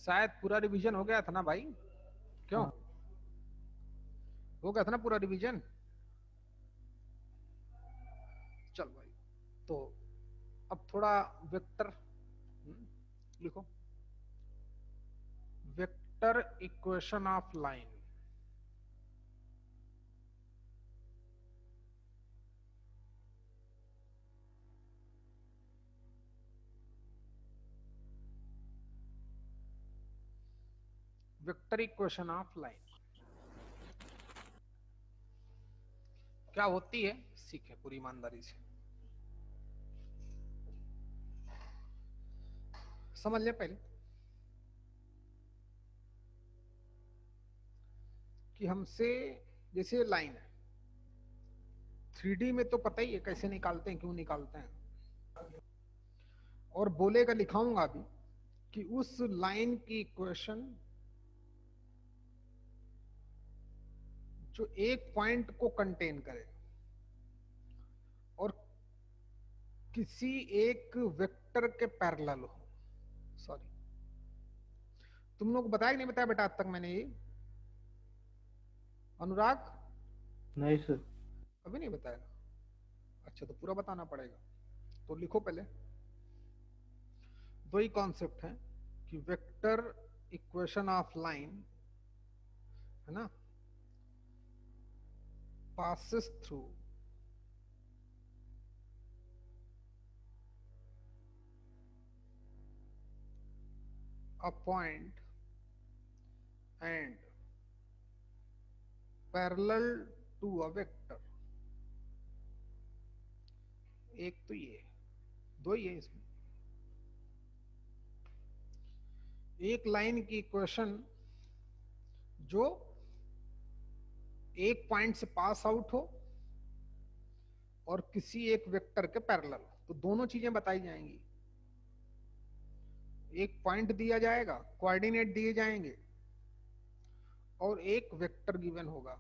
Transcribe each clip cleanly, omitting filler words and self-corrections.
शायद पूरा रिवीजन हो गया था ना भाई? क्यों? हाँ। हो गया था ना पूरा रिवीजन? चल भाई, तो अब थोड़ा वेक्टर लिखो। Vector equation of line. Vector equation of line क्या होती है, सीखे पूरी ईमानदारी से समझ ले पहले कि हमसे, जैसे लाइन है 3D में, तो पता ही है कैसे निकालते हैं, क्यों निकालते हैं। और बोलेगा, लिखाऊंगा अभी कि उस लाइन की इक्वेशन जो एक पॉइंट को कंटेन करे और किसी एक वेक्टर के पैरेलल हो। सॉरी, तुम लोग को बताया कि नहीं बताया बेटा आज तक मैंने ये? अनुराग, नहीं सर। अभी नहीं बताया? अच्छा, तो पूरा बताना पड़ेगा। तो लिखो पहले, दो ही कॉन्सेप्ट है कि वेक्टर इक्वेशन ऑफ लाइन, है ना, passes through a point and parallel to a vector। एक तो ये, दो ही है इसमें। एक लाइन की इक्वेशन जो एक पॉइंट से पास आउट हो और किसी एक वेक्टर के पैरेलल हो, तो दोनों चीजें बताई जाएंगी। एक पॉइंट दिया जाएगा, कोऑर्डिनेट दिए जाएंगे, और एक वेक्टर गिवन होगा।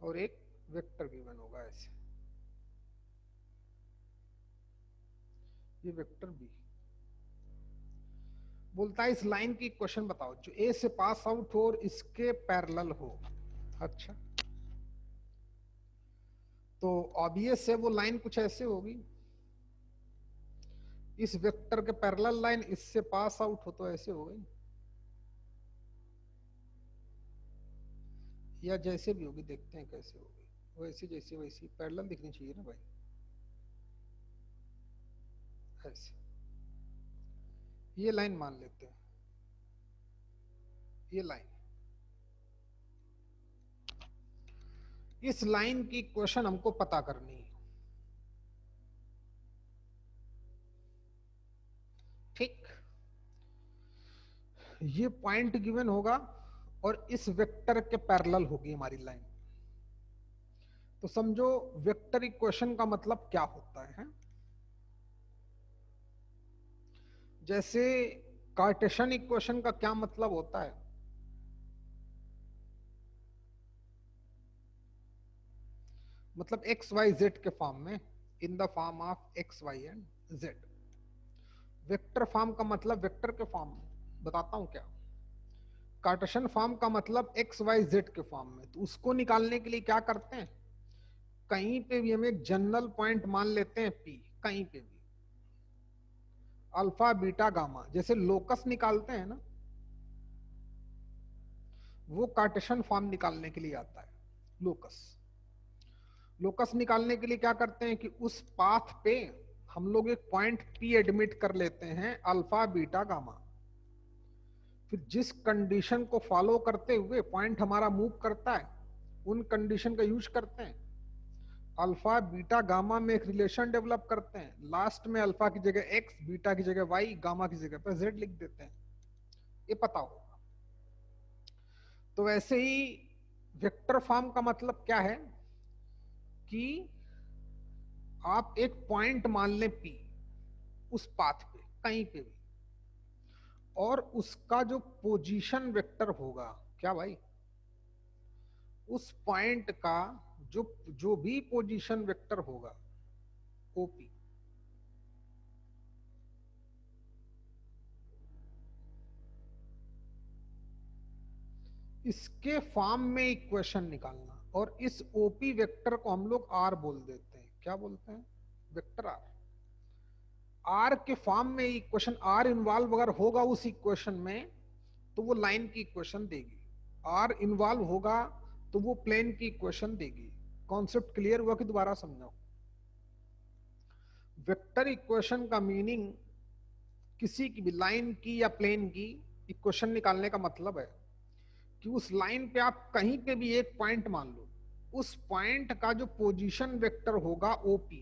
और एक वेक्टर गिवन होगा ऐसे, ये वेक्टर बी बोलता है इस लाइन की इक्वेशन बताओ जो ए से पास आउट हो और इसके पैरेलल हो। अच्छा, तो ऑब्वियस है वो लाइन कुछ ऐसे होगी, इस वेक्टर के पैरेलल लाइन इससे पास आउट हो तो ऐसे हो गई, या जैसे भी होगी, देखते हैं कैसे होगी। वैसे जैसे वैसी पैरेलल दिखनी चाहिए ना भाई, ऐसे। ये लाइन मान लेते हैं, ये लाइन, इस लाइन की इक्वेशन हमको पता करनी है। ठीक, ये पॉइंट गिवन होगा और इस वेक्टर के पैरेलल होगी हमारी लाइन। तो समझो वेक्टर इक्वेशन का मतलब क्या होता है। जैसे कार्टेशियन इक्वेशन का क्या मतलब होता है? मतलब एक्स वाई जेड के फॉर्म में, in the form of X Y and Z. Vector form का मतलब वेक्टर के फॉर्म में, बताता हूं क्या। कार्टेशियन फॉर्म का मतलब एक्स वाई जेड के फॉर्म में। तो उसको निकालने के लिए क्या करते हैं, कहीं पे भी हम एक जनरल पॉइंट मान लेते हैं पी, कहीं पे भी अल्फा बीटा गामा, जैसे लोकस निकालते हैं ना, वो कार्टेशियन फॉर्म निकालने के लिए आता है। लोकस, लोकस निकालने के लिए क्या करते हैं कि उस पाथ पे हम लोग एक पॉइंट पी एडमिट कर लेते हैं, अल्फा बीटा गामा। फिर जिस कंडीशन को फॉलो करते हुए पॉइंट हमारा मूव करता है, उन कंडीशन का यूज करते हैं, अल्फा बीटा गामा में एक रिलेशन डेवलप करते हैं। लास्ट में अल्फा की जगह एक्स, बीटा की जगह वाई, गामा की जगह पर जेड लिख देते हैं। ये पता होगा। तो वैसे ही वेक्टर फॉर्म का मतलब क्या है कि आप एक पॉइंट मान लें पी, उस पाथ पे कहीं पे भी, और उसका जो पोजीशन वेक्टर होगा, क्या भाई, उस पॉइंट का जो जो भी पोजीशन वेक्टर होगा ओपी, इसके फॉर्म में इक्वेशन निकालना, और इस ओपी वेक्टर को हम लोग आर बोल देते हैं। क्या बोलते हैं? Vector R. आर के फॉर्म में इक्वेशन, आर इन्वॉल्व अगर होगा उस इक्वेशन में तो वो लाइन की इक्वेशन देगी, आर इन्वॉल्व होगा तो वो प्लेन की इक्वेशन देगी। कॉन्सेप्ट क्लियर हुआ कि दोबारा समझाओ? वेक्टर इक्वेशन का मीनिंग किसी की भी लाइन की या प्लेन की इक्वेशन निकालने का मतलब है कि उस लाइन पे आप कहीं पे भी एक पॉइंट मान लो, उस पॉइंट का जो पोजीशन वेक्टर होगा ओपी,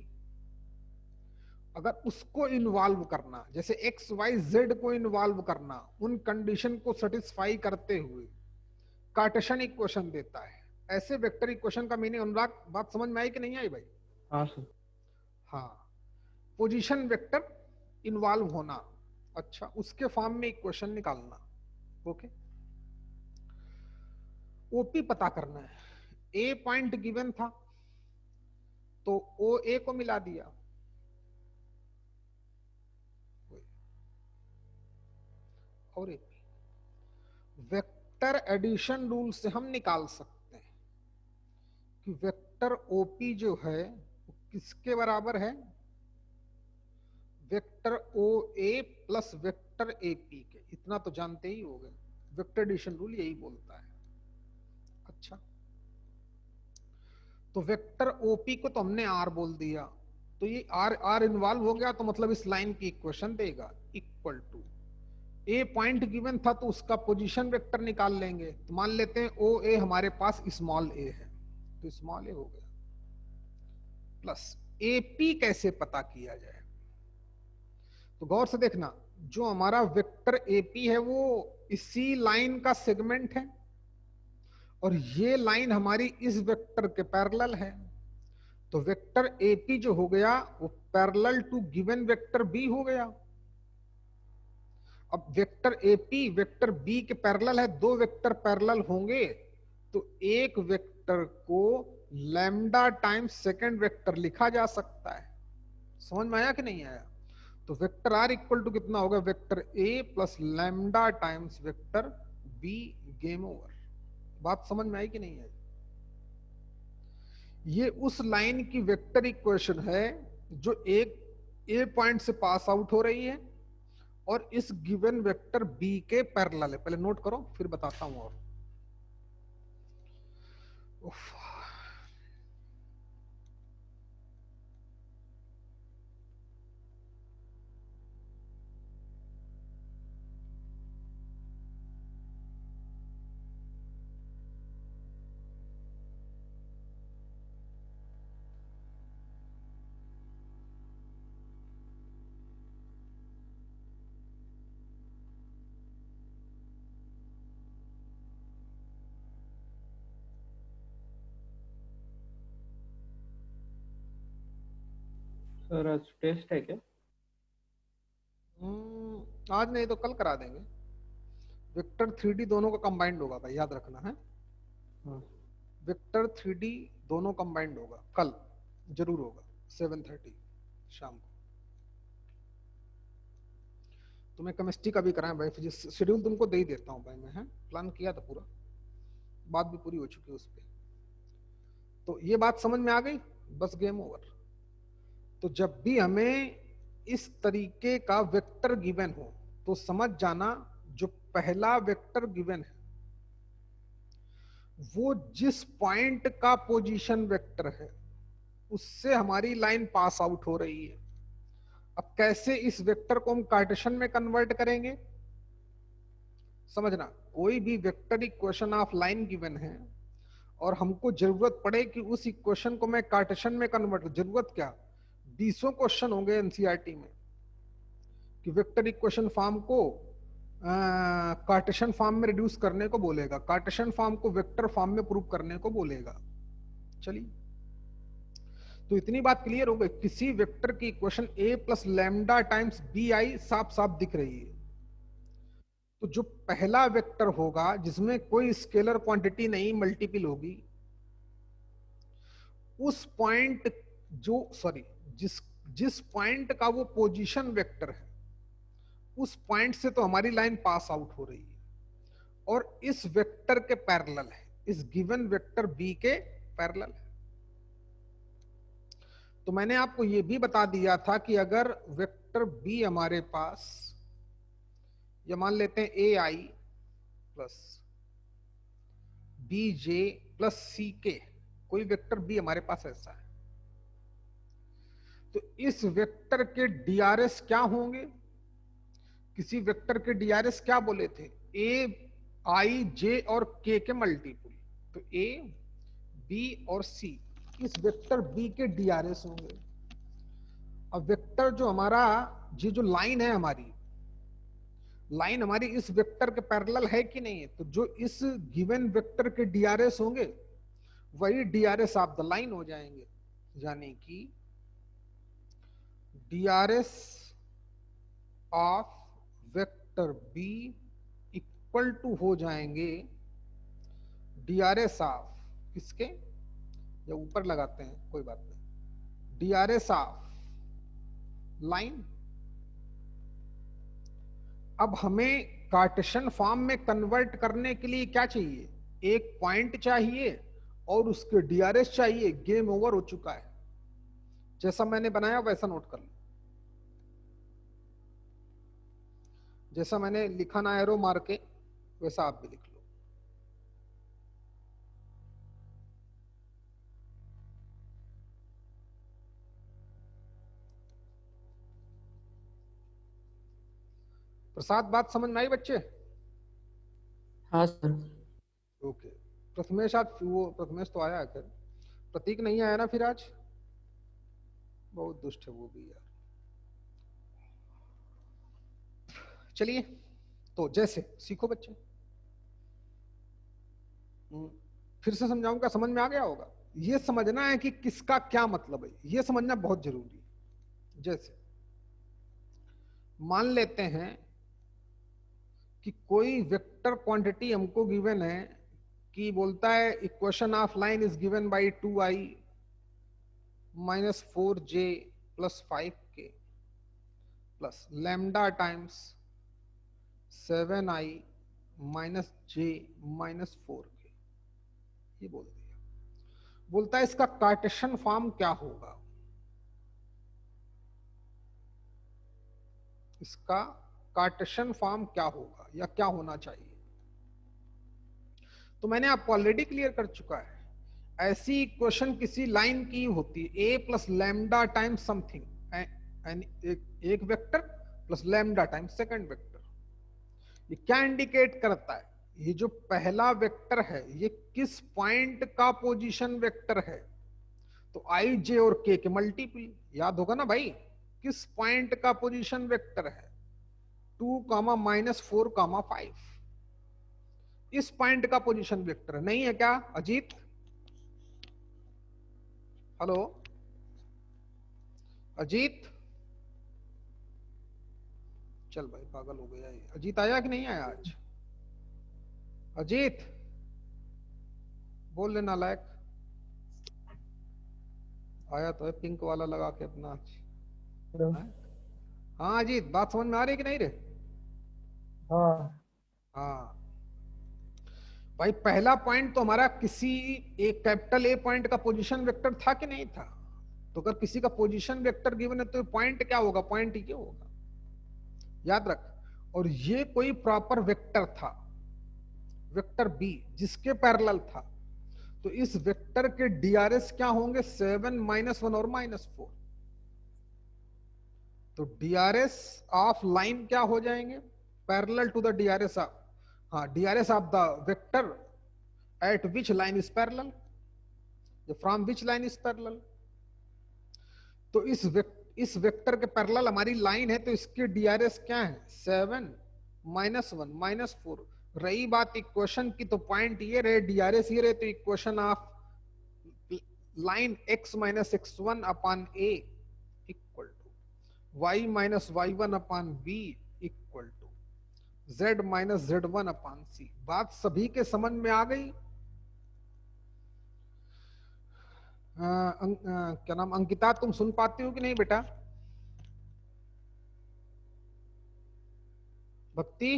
अगर उसको इन्वॉल्व करना, जैसे एक्स वाई जेड को इन्वॉल्व करना, उन कंडीशन को सेटिस्फाई करते हुए कार्टेशियन इक्वेशन देता है। ऐसे वेक्टर इक्वेशन का मीनिंग, अनुराग बात समझ में आई कि नहीं आई भाई? हाँ सर। हाँ, पोजीशन वेक्टर इन्वॉल्व होना। अच्छा, उसके फॉर्म में इक्वेशन निकालना। ओके, ओपी पता करना है। ए पॉइंट गिवन था तो ओ ए को मिला दिया, और ए वेक्टर एडिशन रूल से हम निकाल सकते हैं कि वेक्टर ओपी जो है वो किसके बराबर है? वेक्टर ओ ए प्लस वेक्टर एपी के। इतना तो जानते ही हो गए, वेक्टर एडिशन रूल यही बोलता है। अच्छा, तो वेक्टर ओपी को तो हमने आर बोल दिया, तो ये आर आर इन्वॉल्व हो गया, तो मतलब इस लाइन की इक्वेशन देगा equal to, a point given था तो उसका पोजीशन वेक्टर निकाल लेंगे। तो मान लेते हैं ओ ए हमारे पास स्मॉल ए है, तो स्मॉल ए हो गया, प्लस एपी कैसे पता किया जाए? तो गौर से देखना, जो हमारा वेक्टर एपी है वो इसी लाइन का सेगमेंट है, और ये लाइन हमारी इस वेक्टर के पैरेलल है। तो वेक्टर एपी जो हो गया वो parallel to given vector B हो गया। अब वेक्टर एपी वेक्टर बी के पैरेलल है, दो वेक्टर पैरेलल होंगे तो एक वेक्टर को लैम्डा टाइम्स सेकंड वेक्टर लिखा जा सकता है। समझ में आया कि नहीं आया? तो वेक्टर आर इक्वल टू कितना होगा? Vector A plus lambda times vector B. Game over. बात समझ में आई कि नहीं आई? ये उस लाइन की वेक्टर इक्वेशन है जो एक ए पॉइंट से पास आउट हो रही है और इस गिवन वेक्टर बी के पैरेलल है। पहले नोट करो फिर बताता हूं। और उफ, सर आज टेस्ट है क्या? आज नहीं तो कल करा देंगे। वेक्टर 3D दोनों का कंबाइंड होगा भाई, याद रखना है। हाँ। वेक्टर 3D दोनों कंबाइंड होगा, कल जरूर होगा 7:30 शाम को। तुम्हें केमिस्ट्री का भी कराएं भाई, फिजिक्स शेड्यूल तुमको दे ही देता हूँ भाई मैं, है प्लान किया था पूरा, बात भी पूरी हो चुकी है उस पर। तो ये बात समझ में आ गई, बस गेम ओवर। तो जब भी हमें इस तरीके का वेक्टर गिवन हो तो समझ जाना, जो पहला वेक्टर गिवन है वो जिस पॉइंट का पोजीशन वेक्टर है उससे हमारी लाइन पास आउट हो रही है। अब कैसे इस वेक्टर को हम कार्टेशियन में कन्वर्ट करेंगे? समझना, कोई भी vector equation of line given है और हमको जरूरत पड़े कि उस इक्वेशन को मैं कार्टेशियन में कन्वर्ट, जरूरत क्या, 20 क्वेश्चन होंगे एनसीईआरटी में कि वेक्टर इक्वेशन फॉर्म को कार्टेशियन फॉर्म में रिड्यूस करने को बोलेगा, कार्टेशियन फॉर्म को वेक्टर फॉर्म में प्रूव करने को बोलेगा। चलिए, तो इतनी बात क्लियर हो गई, किसी वेक्टर की equation a plus lambda times B आई साफ साफ दिख रही है। तो जो पहला वेक्टर होगा जिसमें कोई स्केलर क्वांटिटी नहीं मल्टीपल होगी, उस पॉइंट जो सॉरी जिस जिस पॉइंट का वो पोजीशन वेक्टर है उस पॉइंट से तो हमारी लाइन पास आउट हो रही है, और इस वेक्टर के पैरेलल है, इस गिवन वेक्टर बी के पैरेलल है। तो मैंने आपको यह भी बता दिया था कि अगर वेक्टर बी हमारे पास, ये मान लेते हैं ए आई प्लस बी जे प्लस सी के, कोई वेक्टर बी हमारे पास ऐसा है, तो इस वेक्टर के डीआरएस क्या होंगे? किसी वेक्टर के डीआरएस क्या बोले थे? ए आई जे और के मल्टीपल। तो ए बी और सी इस वेक्टर बी के डीआरएस होंगे। अब वेक्टर जो हमारा, ये जो लाइन है हमारी, लाइन हमारी इस वेक्टर के पैरेलल है कि नहीं है? तो जो इस गिवन वेक्टर के डीआरएस होंगे वही डीआरएस ऑफ द लाइन हो जाएंगे, यानी कि DRS of vector B equal to हो जाएंगे डीआरएस ऑफ किसके, या ऊपर लगाते हैं कोई बात नहीं, डीआरएस ऑफ लाइन। अब हमें कार्टेशियन फॉर्म में कन्वर्ट करने के लिए क्या चाहिए? एक पॉइंट चाहिए और उसके डीआरएस चाहिए। गेम ओवर हो चुका है। जैसा मैंने बनाया वैसा नोट कर लो, जैसा मैंने लिखा ना एरो मार के वैसा आप भी लिख लो। प्रसाद, बात समझ में आई बच्चे? हाँ सर। ओके। प्रथमेश, आज वो प्रथमेश तो आया है, खैर प्रतीक नहीं आया ना फिर आज? बहुत दुष्ट है वो भी यार। चलिए, तो जैसे सीखो बच्चे, फिर से समझाऊंगा, समझ में आ गया होगा। ये समझना है कि किसका क्या मतलब है, ये समझना बहुत जरूरी है। जैसे मान लेते हैं कि कोई वेक्टर क्वांटिटी हमको गिवन है, कि बोलता है equation of line is given bye 2i minus 4j plus 5k plus lambda times 7i minus j minus 4k। ये बोल दिया। बोलता है इसका कार्टेशियन फॉर्म क्या होगा? इसका कार्टेशियन फॉर्म क्या होगा या क्या होना चाहिए? तो मैंने आपको ऑलरेडी क्लियर कर चुका है। ऐसी इक्वेशन किसी लाइन की होती है, ए प्लस लैम्डा टाइम्स समथिंग, एक vector plus lambda times second vector. ये क्या इंडिकेट करता है? ये जो पहला वेक्टर है ये किस पॉइंट का पोजीशन वेक्टर है? तो आई जे और के मल्टीपल, याद होगा ना भाई, किस पॉइंट का पोजीशन वेक्टर है? 2 कामा माइनस 4 कामा 5, इस पॉइंट का पोजीशन वेक्टर नहीं है क्या अजीत? हेलो अजीत, चल भाई पागल हो गया ये। अजीत आया कि नहीं आया आज? अजीत बोल लेना लायक। आया तो है पिंक वाला लगा के अपना। हाँ अजीत, बात समझ में आ रही कि नहीं रे? हाँ हाँ भाई, पहला पॉइंट तो हमारा किसी एक कैपिटल ए पॉइंट का पोजीशन वेक्टर था कि नहीं था? तो अगर किसी का पोजीशन वेक्टर गिवन है तो पॉइंट क्या होगा? पॉइंट ये होगा, याद रख। और ये कोई प्रॉपर वेक्टर था, वेक्टर बी, जिसके पैरेलल था। तो इस वेक्टर के डीआरएस क्या होंगे? 7 माइनस 1 और माइनस 4। तो डीआरएस ऑफ लाइन क्या हो जाएंगे? Parallel to the DRs of, हाँ, DRs of the vector at which line is parallel, from which line is parallel. तो इस वेक्टर के पैरेलल हमारी लाइन है, तो इसके डीआरएस क्या है? 7 माइनस 1 माइनस 4। रही बात इक्वेशन की, तो पॉइंट ये रहे, डीआरएस ये रहे, तो equation of line x minus x1 upon a equal to y minus y1 upon b equal to z minus z1 upon c। बात सभी के समझ में आ गई? क्या नाम, अंकिता, तुम सुन पाती हो कि नहीं बेटा? भक्ति,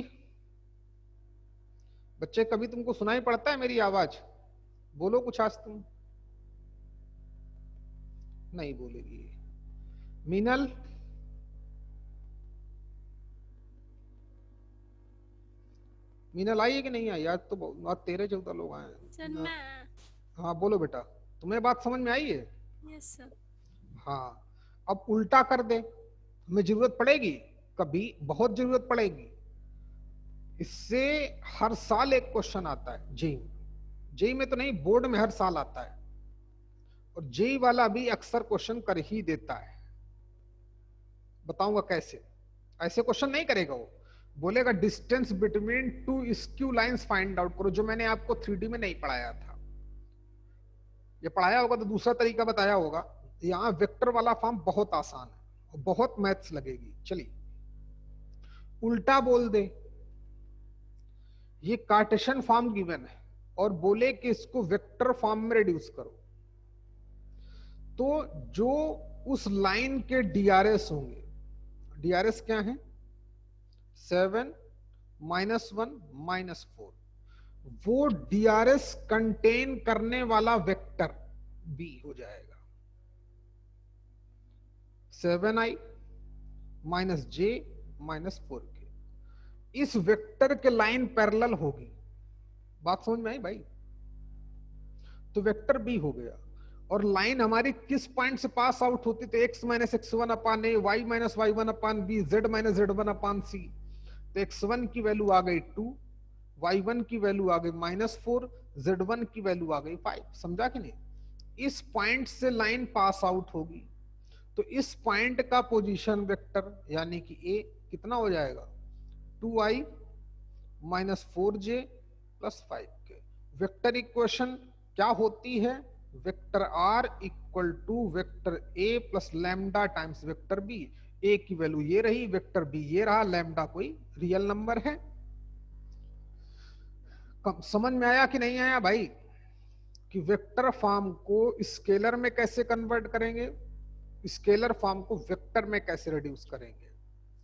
बच्चे कभी तुमको सुनाई पड़ता है मेरी आवाज? बोलो कुछ आज तुम। नहीं बोलेगी। मीनल, मीनल आई है कि नहीं आई? आज तो बहुत 13-14 लोग आए हैं। हाँ बोलो बेटा, तुम्हें बात समझ में आई है? Yes sir. हाँ, अब उल्टा कर दे, हमें जरूरत पड़ेगी, कभी बहुत जरूरत पड़ेगी। इससे हर साल एक क्वेश्चन आता है जेई में तो नहीं, बोर्ड में हर साल आता है। और जेई वाला भी अक्सर क्वेश्चन कर ही देता है। बताऊंगा कैसे। ऐसे क्वेश्चन नहीं करेगा वो, बोलेगा distance between two skew lines find out करो, जो मैंने आपको 3D में नहीं पढ़ाया था। ये पढ़ाया होगा तो दूसरा तरीका बताया होगा। यहाँ वेक्टर वाला फॉर्म बहुत आसान है, बहुत मैथ्स लगेगी। चलिए उल्टा बोल दे, ये कार्टेशियन फॉर्म गिवन है और बोले कि इसको वेक्टर फॉर्म में रिड्यूस करो, तो जो उस लाइन के डीआरएस होंगे, डीआरएस क्या है? 7 -1 -4, वो डीआरएस कंटेन करने वाला वेक्टर बी हो जाएगा। 7i -j -4k, इस वेक्टर के लाइन पैरेलल होगी। बात समझ में आई भाई? तो वेक्टर बी हो गया। और लाइन हमारी किस पॉइंट से पास आउट होती? तो x - x1 upon a, y - y1 upon b, z - z1 upon c। तो x1 की वैल्यू आ गई 2, y1 की वैल्यू आ गई -4, z1 की वैल्यू आ गई 5। समझा कि नहीं? इस पॉइंट से लाइन पास आउट होगी, तो इस पॉइंट का पोजीशन वेक्टर यानी कि a कितना हो जाएगा? 2i -4j + 5k। Vector equation क्या होती है? Vector r equal to vector a plus lambda times vector b। a की वैल्यू ये रही, वेक्टर b ये रहा, लैम्डा कोई रियल नंबर है। समझ में आया कि नहीं आया भाई? कि वेक्टर फॉर्म को स्केलर में कैसे कन्वर्ट करेंगे, स्केलर फॉर्म को वेक्टर में कैसे रिड्यूस करेंगे।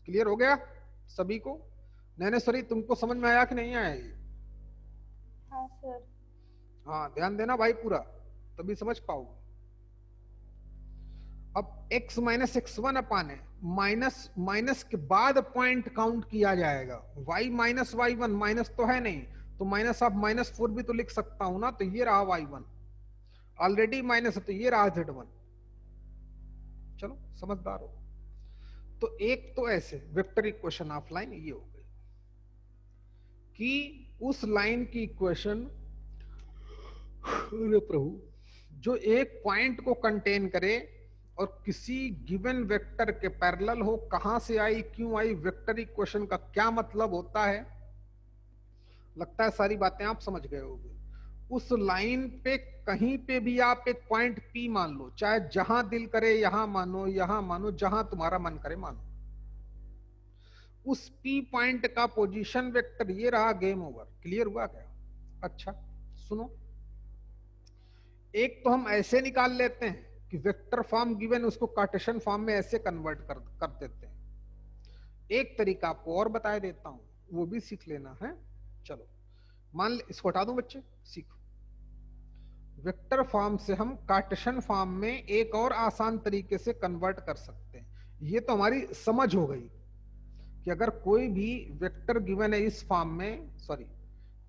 क्लियर हो गया सभी को? नैनेश्वरी तुमको समझ में आया कि नहीं आया ये? हाँ सर। हाँ ध्यान देना भाई पूरा, तभी समझ पाओगे। अब x - x1 अपान है, माइनस के बाद पॉइंट काउंट किया जाएगा। y - y1 माइनस तो है नहीं, तो माइनस आप -4 भी तो लिख सकता हूं ना। तो ये रहा y1, ऑलरेडी माइनस है, तो ये रहा z1। चलो समझदार हो। तो एक तो ऐसे वेक्टर इक्वेशन ऑफ लाइन ये हो गई कि उस लाइन की इक्वेशन, अरे प्रभु, जो एक पॉइंट को कंटेन करे और किसी गिवन वेक्टर के पैरेलल हो। कहां से आई, क्यों आई, वेक्टर इक्वेशन का क्या मतलब होता है, लगता है सारी बातें आप समझ गए होंगे। उस लाइन पे कहीं पे भी आप एक पॉइंट P मान लो, चाहे जहां दिल करे यहां मानो, जहां तुम्हारा मन करे मानो। उस P पॉइंट का पोजीशन वेक्टर ये रहा, गेम ओवर। क्लियर हुआ क्या? अच्छा सुनो, एक तो हम ऐसे निकाल लेते हैं कि वेक्टर फॉर्म गिवन, उसको कार्टेशियन फॉर्म में ऐसे कन्वर्ट कर देते हैं। एक तरीका आपको और बता देता हूं, वो भी सीख लेना है। चलो मान ले, इसको हटा दूं बच्चे, सीखो। वेक्टर फॉर्म से हम कार्टेशियन फॉर्म में एक और आसान तरीके से कन्वर्ट कर सकते हैं। ये तो हमारी समझ हो गई कि अगर कोई भी वेक्टर गिवन है इस फॉर्म में, सॉरी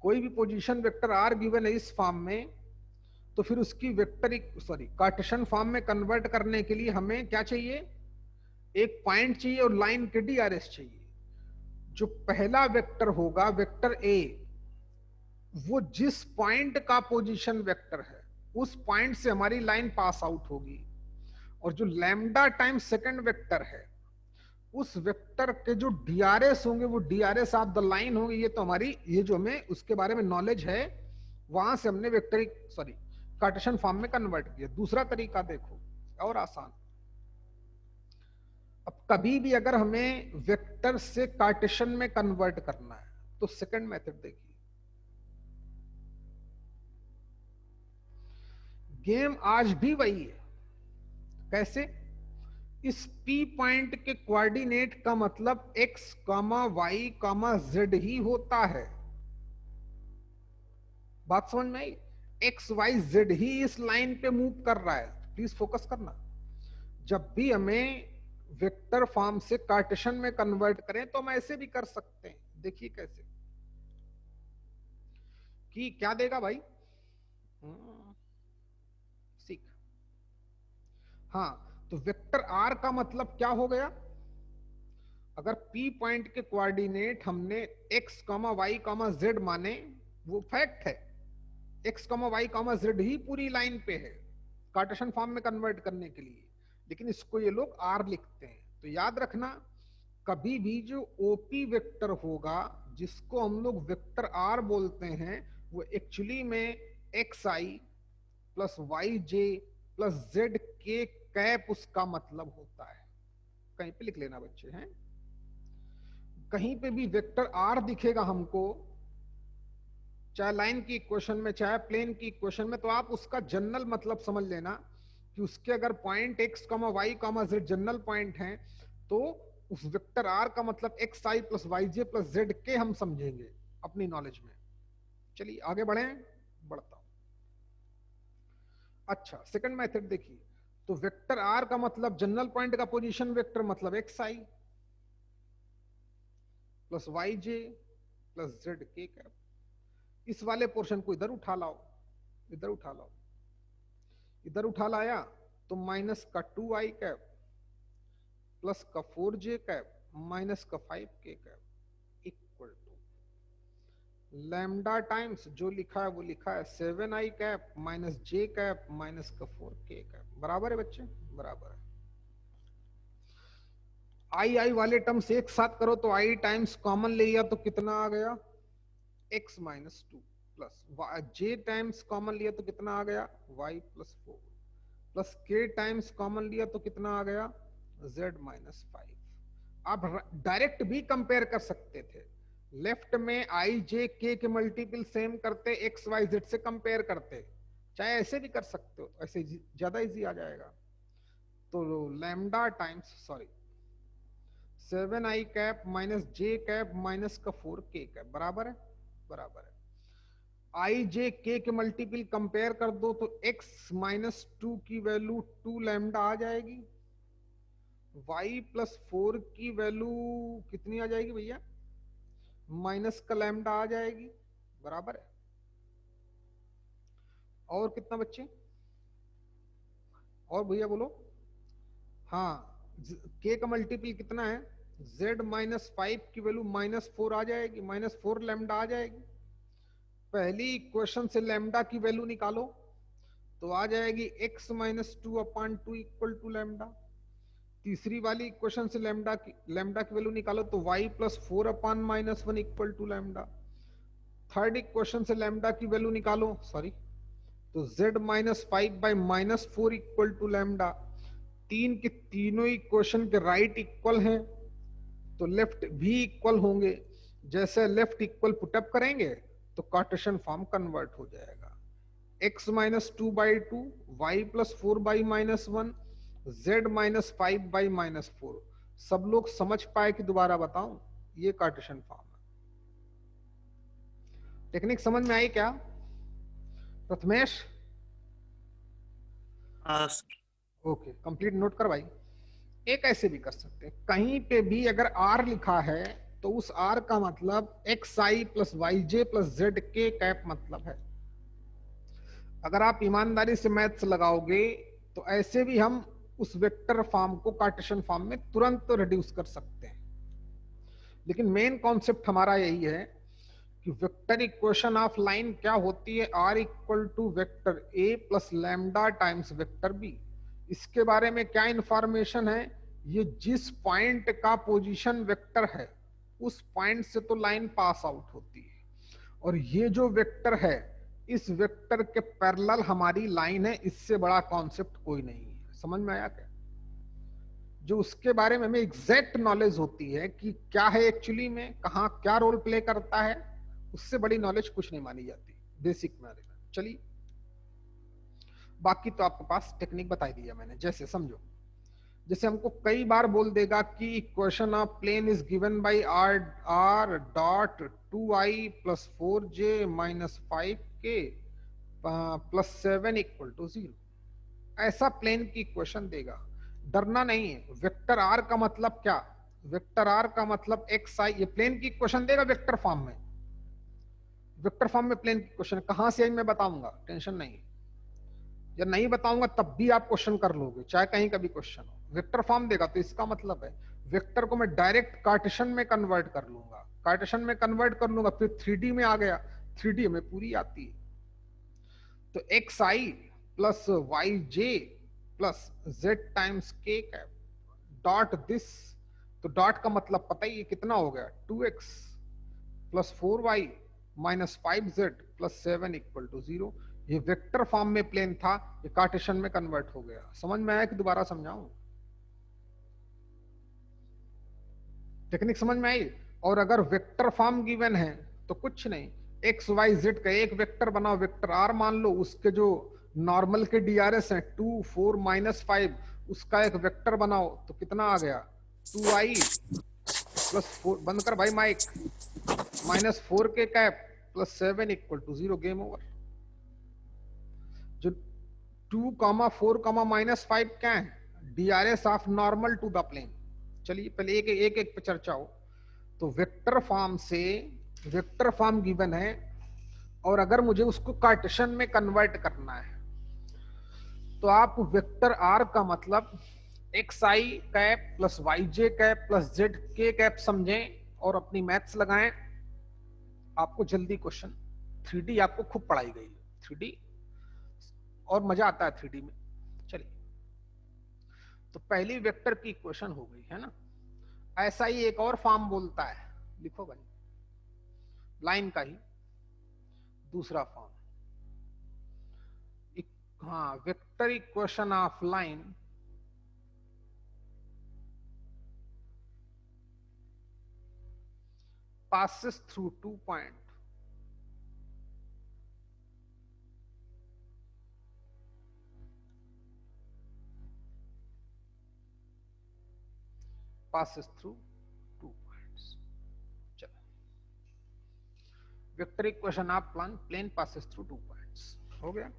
कोई भी पोजीशन वेक्टर आर गिवन है इस फॉर्म में, तो फिर उसकी वेक्टर कार्टेशियन फॉर्म में कन्वर्ट करने के लिए हमें क्या चाहिए? एक पॉइंट चाहिए और लाइन के डीआरएस चाहिए। जो पहला वेक्टर होगा वेक्टर ए, वो जिस पॉइंट का पोजीशन वेक्टर है उस पॉइंट से हमारी लाइन पास आउट होगी। और जो लैम्डा टाइम सेकंड वेक्टर है, उस वेक्टर के जो डीआरएस होंगे वो डीआरएस ऑफ द लाइन होंगे। ये तो हमारी, ये जो हमें उसके बारे में नॉलेज है, वहां से हमने वेक्टर कार्टेशियन फॉर्म में कन्वर्ट किया। दूसरा तरीका देखो और आसान। अब कभी भी अगर हमें वेक्टर से कार्टेशियन में कन्वर्ट करना है तो सेकंड मेथड देखिए। गेम आज भी वही है। कैसे? इस P पॉइंट के कोऑर्डिनेट का मतलब x, y, z ही होता है। बात समझ में आई? एक्स वाई जेड ही इस लाइन पे मूव कर रहा है, प्लीज फोकस करना। जब भी हमें वेक्टर फॉर्म से कार्टेशियन में कन्वर्ट करें तो हम ऐसे भी कर सकते हैं। देखिए कैसे, कि क्या देगा भाई, सीख। हाँ, तो वेक्टर आर का मतलब क्या हो गया? अगर P पॉइंट के कोऑर्डिनेट हमने x, y, z माने, वो फैक्ट है, x, y, z ही पूरी लाइन पे है कार्टेशियन फॉर्म में कन्वर्ट करने के लिए, लेकिन इसको ये लोग r लिखते हैं। तो याद रखना, कभी भी जो OP वेक्टर होगा जिसको हम लोग वेक्टर r बोलते हैं, वो एक्चुअली में xi plus yj plus zk cap उसका मतलब होता है। कहीं पे लिख लेना बच्चे हैं, कहीं पे भी वेक्टर आर दिखेगा हमको, चाहे लाइन की इक्वेशन में चाहे प्लेन की इक्वेशन में, तो आप उसका जनरल मतलब समझ लेना कि उसके अगर point x, y, z general point हैं, तो उस वेक्टर आर का मतलब xi plus yj plus zk हम समझेंगे अपनी नॉलेज में। चलिए आगे बढ़ें, बढ़ता हूं। अच्छा, सेकंड मेथड देखिए, तो वेक्टर आर का मतलब जनरल पॉइंट का पोजीशन वेक्टर मतलब xi plus yj plus zk cap. इस वाले पोर्शन को इधर उठा लाओ, इधर उठा लाओ, इधर उठा लाया तो माइनस का 2i कैप प्लस का 4j कैप माइनस का 5k cap equal to lambda times जो लिखा है वो लिखा है 7i cap minus j cap minus का 4k कैप। बराबर है बच्चे, बराबर है। आई वाले टर्म्स एक साथ करो तो i टाइम्स कॉमन ले लिया तो कितना आ गया, x minus 2 plus j times common लिया तो कितना आ गया, y plus 4 plus k times common लिया तो कितना आ गया, z माइनस 5। आप डायरेक्ट भी कंपेयर कर सकते थे, लेफ्ट में i j k के मल्टीपल सेम करते, x y z से कंपेयर करते, चाहे ऐसे भी कर सकते हो, ऐसे ज्यादा इजी आ जाएगा। तो lambda times sorry 7i cap minus j cap minus का 4k कैप बराबर है, बराबर है। आई जे के मल्टीपल कंपेयर कर दो तो x माइनस 2 की वैल्यू 2 लैम्डा आ जाएगी, y प्लस 4 की वैल्यू कितनी आ जाएगी भैया, माइनस का लैम्डा आ जाएगी, बराबर है। और कितना बच्चे, और भैया बोलो, हाँ k का मल्टीपल कितना है, z माइनस 5 की वैल्यू माइनस 4 आ जाएगी, माइनस 4 लैम्डा आ जाएगी। पहली इक्वेशन से लैम्डा की वैल्यू निकालो तो आ जाएगी x minus 2 upon 2 equal to lambda. तीसरी वाली इक्वेशन से लैम्डा की वैल्यू निकालो तो y plus 4 upon minus 1 equal to lambda. Third equation से लैम्डा की वैल्यू निकालो, सॉरी, तो z minus 5 by minus 4 equal to lambda. तीन के तीनों इक्वेशन के राइट इक्वल हैं तो लेफ्ट भी इक्वल होंगे, जैसे लेफ्ट इक्वल पुटअप करेंगे तो कार्टेशियन फॉर्म कन्वर्ट हो जाएगा। x minus 2 by 2, Y plus 4 by minus 1, z minus 5 by minus 4। सब लोग समझ पाए कि दोबारा बताऊं, ये कार्टेशियन फॉर्म है। टेक्निक समझ में आई क्या प्रथमेश? ओके, कंप्लीट नोट कर भाई। एक ऐसे भी कर सकते हैं, कहीं पे भी अगर r लिखा है तो उस r का मतलब xi plus yj plus zk cap मतलब है। अगर आप ईमानदारी से मैथ्स लगाओगे तो ऐसे भी हम उस वेक्टर फॉर्म को कार्टेशियन फॉर्म में तुरंत रिड्यूस कर सकते हैं। लेकिन मेन कॉन्सेप्ट हमारा यही है कि वेक्टर इक्वेशन ऑफ लाइन क्या होती है, r equal to vector a plus lambda times vector b। इसके बारे में क्या इंफॉर्मेशन है, ये जिस पॉइंट का पोजीशन वेक्टर है उस पॉइंट से तो लाइन पास आउट होती है, और ये जो वेक्टर है इस वेक्टर के पैरेलल हमारी लाइन है। इससे बड़ा कॉन्सेप्ट कोई नहीं है। समझ में आया क्या? जो उसके बारे में हमें एग्जैक्ट नॉलेज होती है कि क्या है एक्चुअली में, कहाँ क्या रोल प्ले करता है, उससे बड़ी नॉलेज कुछ नहीं मानी जाती बेसिक में। चलिए, बाकी तो आपके पास टेक्निक बताई दी है मैंने, जैसे समझो, जैसे हमको कई बार बोल देगा कि equation of plane is given by r dot 2i plus 4j minus 5 K plus 7 equal to 0, ऐसा प्लेन की इक्वेशन देगा। डरना नहीं है। वेक्टर आर का मतलब क्या, वेक्टर आर का मतलब एक्स आई, ये प्लेन की इक्वेशन देगा वेक्टर फॉर्म में। वेक्टर फॉर्म में प्लेन की इक्वेशन कहां से आई मैं बताऊंगा, टेंशन नहीं। या नहीं बताऊंगा तब भी आप क्वेश्चन कर लोगे, चाहे कहीं का भी क्वेश्चन हो। वेक्टर फॉर्म देगा तो इसका मतलब है वेक्टर को मैं डायरेक्ट कार्टेशियन में कन्वर्ट कर लूंगा, कार्टेशियन में कन्वर्ट कर लूंगा, फिर 3D में आ गया, 3D में पूरी आती है। तो X I plus Y J plus Z times K cap dot this, तो डॉट का मतलब पता ही है कितना हो गया, 2x plus 4y minus 5z plus 7 equal to 0। ये वेक्टर फॉर्म में प्लेन था, ये कार्टेशियन में कन्वर्ट हो गया। समझ में आया कि दोबारा समझाऊं, टेक्निक समझ में आई। और अगर वेक्टर फॉर्म गिवन है तो कुछ नहीं, एक्स वाई जेड का एक वेक्टर बनाओ, वेक्टर आर मान लो, उसके जो नॉर्मल के डीआरएस हैं 2 4 माइनस 5, उसका एक वेक्टर बनाओ तो कितना आ गया, 2i प्लस 4, बंद कर भाई mic, minus 4 K cap plus 7 equal to 0, game over. जो 2 4 माइनस 5 क्या है, DRS of normal to the plane. चलिए पहले एक एक एक पे चर्चा हो। तो वेक्टर फॉर्म से, वेक्टर फॉर्म गिवन है और अगर मुझे उसको कार्टेशियन में कन्वर्ट करना है तो आप वेक्टर आर का मतलब एक्स आई कैप प्लस वाई जे कैप प्लस जेड के कैप समझें और अपनी मैथ्स लगाएं। आपको जल्दी क्वेश्चन, 3D आपको खूब पढ़ाई गई है, 3D और मजा आता है 3D में। चलिए तो पहली वेक्टर की इक्वेशन हो गई है ना। ऐसा ही एक और फॉर्म बोलता है, लिखो भाई, लाइन का ही दूसरा फॉर्म, हाँ, vector equation of line passes through 2 point passes through 2 points। चलो, vector equation of plane passes through 2 points हो गया।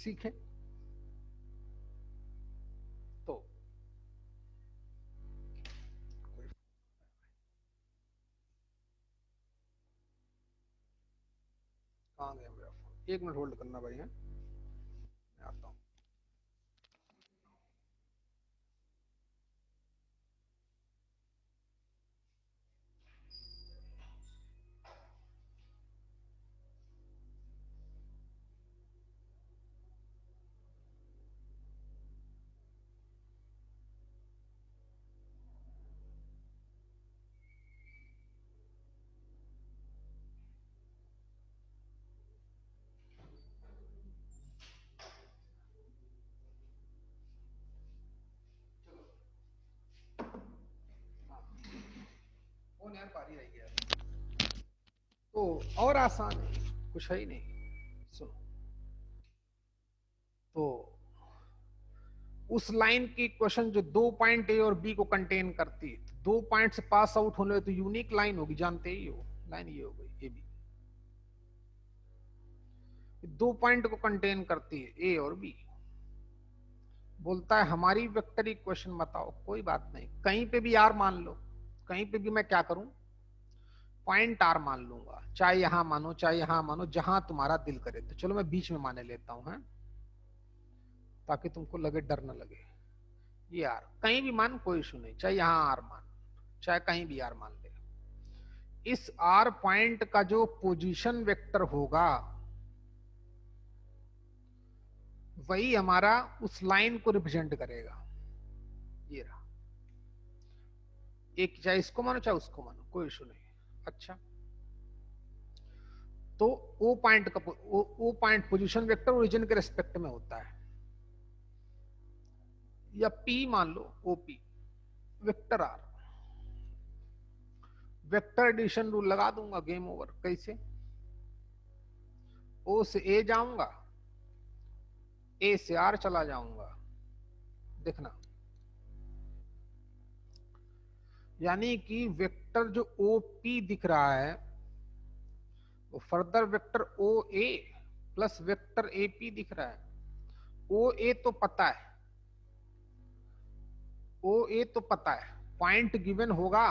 सीखें तो कहां गया मेरा फोन, 1 मिनट होल्ड करना भाई है, मैं आता हूं। फोन यार पारी रह गया, तो और आसान है, कुछ है ही नहीं। सुनो, तो उस लाइन की इक्वेशन जो 2 पॉइंट ए और बी को कंटेन करती है, 2 पॉइंट से पास आउट होने तो यूनिक लाइन होगी, जानते ही हो, लाइन ये हो गई ए बी, 2 पॉइंट को कंटेन करती है ए और बी। बोलता है हमारी वेक्टर इक्वेशन बताओ, कोई बात नहीं, कहीं पे भी आर मान लो, कहीं पे भी मैं क्या करूं, पॉइंट आर मान लूंगा, चाहे यहां मानो चाहे यहां मानो, जहां तुम्हारा दिल करे। तो चलो मैं बीच में माने लेता हूं, है, ताकि तुमको लगे, डर न लगे। ये आर कहीं भी मान, कोई इशू नहीं, चाहे यहां आर मान, चाहे कहीं भी आर मान ले। इस आर पॉइंट का जो पोजीशन वेक्टर होगा वही हमारा उस लाइन को रिप्रेजेंट करेगा। ये रहा, एक चाहे इसको मानो चाहे उसको मानो, कोई इशू नहीं। अच्छा, तो ओ पॉइंट का, O point position vector origin के रेस्पेक्ट में होता है, या पी मान लो, OP vector R, vector addition rule लगा दूंगा, गेम ओवर। कैसे, ओ से ए जाऊंगा, ए से आर चला जाऊंगा, देखना, यानी कि वेक्टर जो OP दिख रहा है वो further vector OA plus vector AP दिख रहा है। OA तो पता है, OA तो पता है, पॉइंट गिवन होगा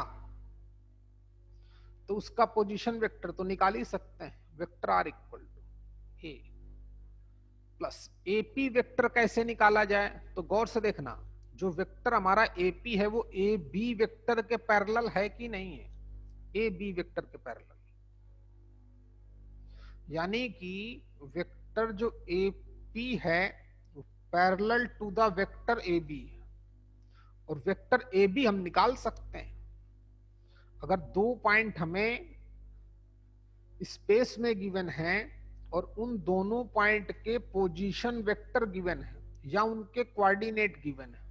तो उसका पोजीशन वेक्टर तो निकाल ही सकते हैं। Vector R equal to A plus AP vector कैसे निकाला जाए, तो गौर से देखना, जो वेक्टर हमारा AP है वो AB वेक्टर के पैरेलल है कि नहीं है, AB वेक्टर के पैरेलल, यानी कि वेक्टर जो AP है parallel to the vector AB, और वेक्टर AB हम निकाल सकते हैं अगर दो पॉइंट हमें स्पेस में गिवन है और उन दोनों पॉइंट के पोजीशन वेक्टर गिवन है या उनके कोऑर्डिनेट गिवन है।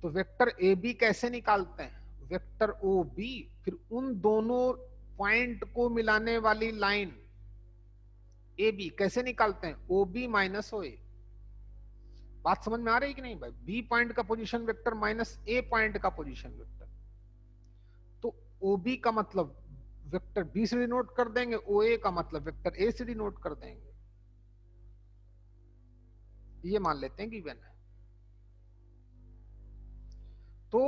तो वेक्टर AB कैसे निकालते हैं, वेक्टर OB फिर उन दोनों पॉइंट को मिलाने वाली लाइन AB कैसे निकालते हैं, OB माइनस OA। बात समझ में आ रही है कि नहीं भाई, B पॉइंट का position vector minus A point का पोजीशन वेक्टर, तो OB का मतलब वेक्टर B से डिनोट कर देंगे, OA का मतलब वेक्टर A से डिनोट कर देंगे। ये मान लेते हैं गिवन है। तो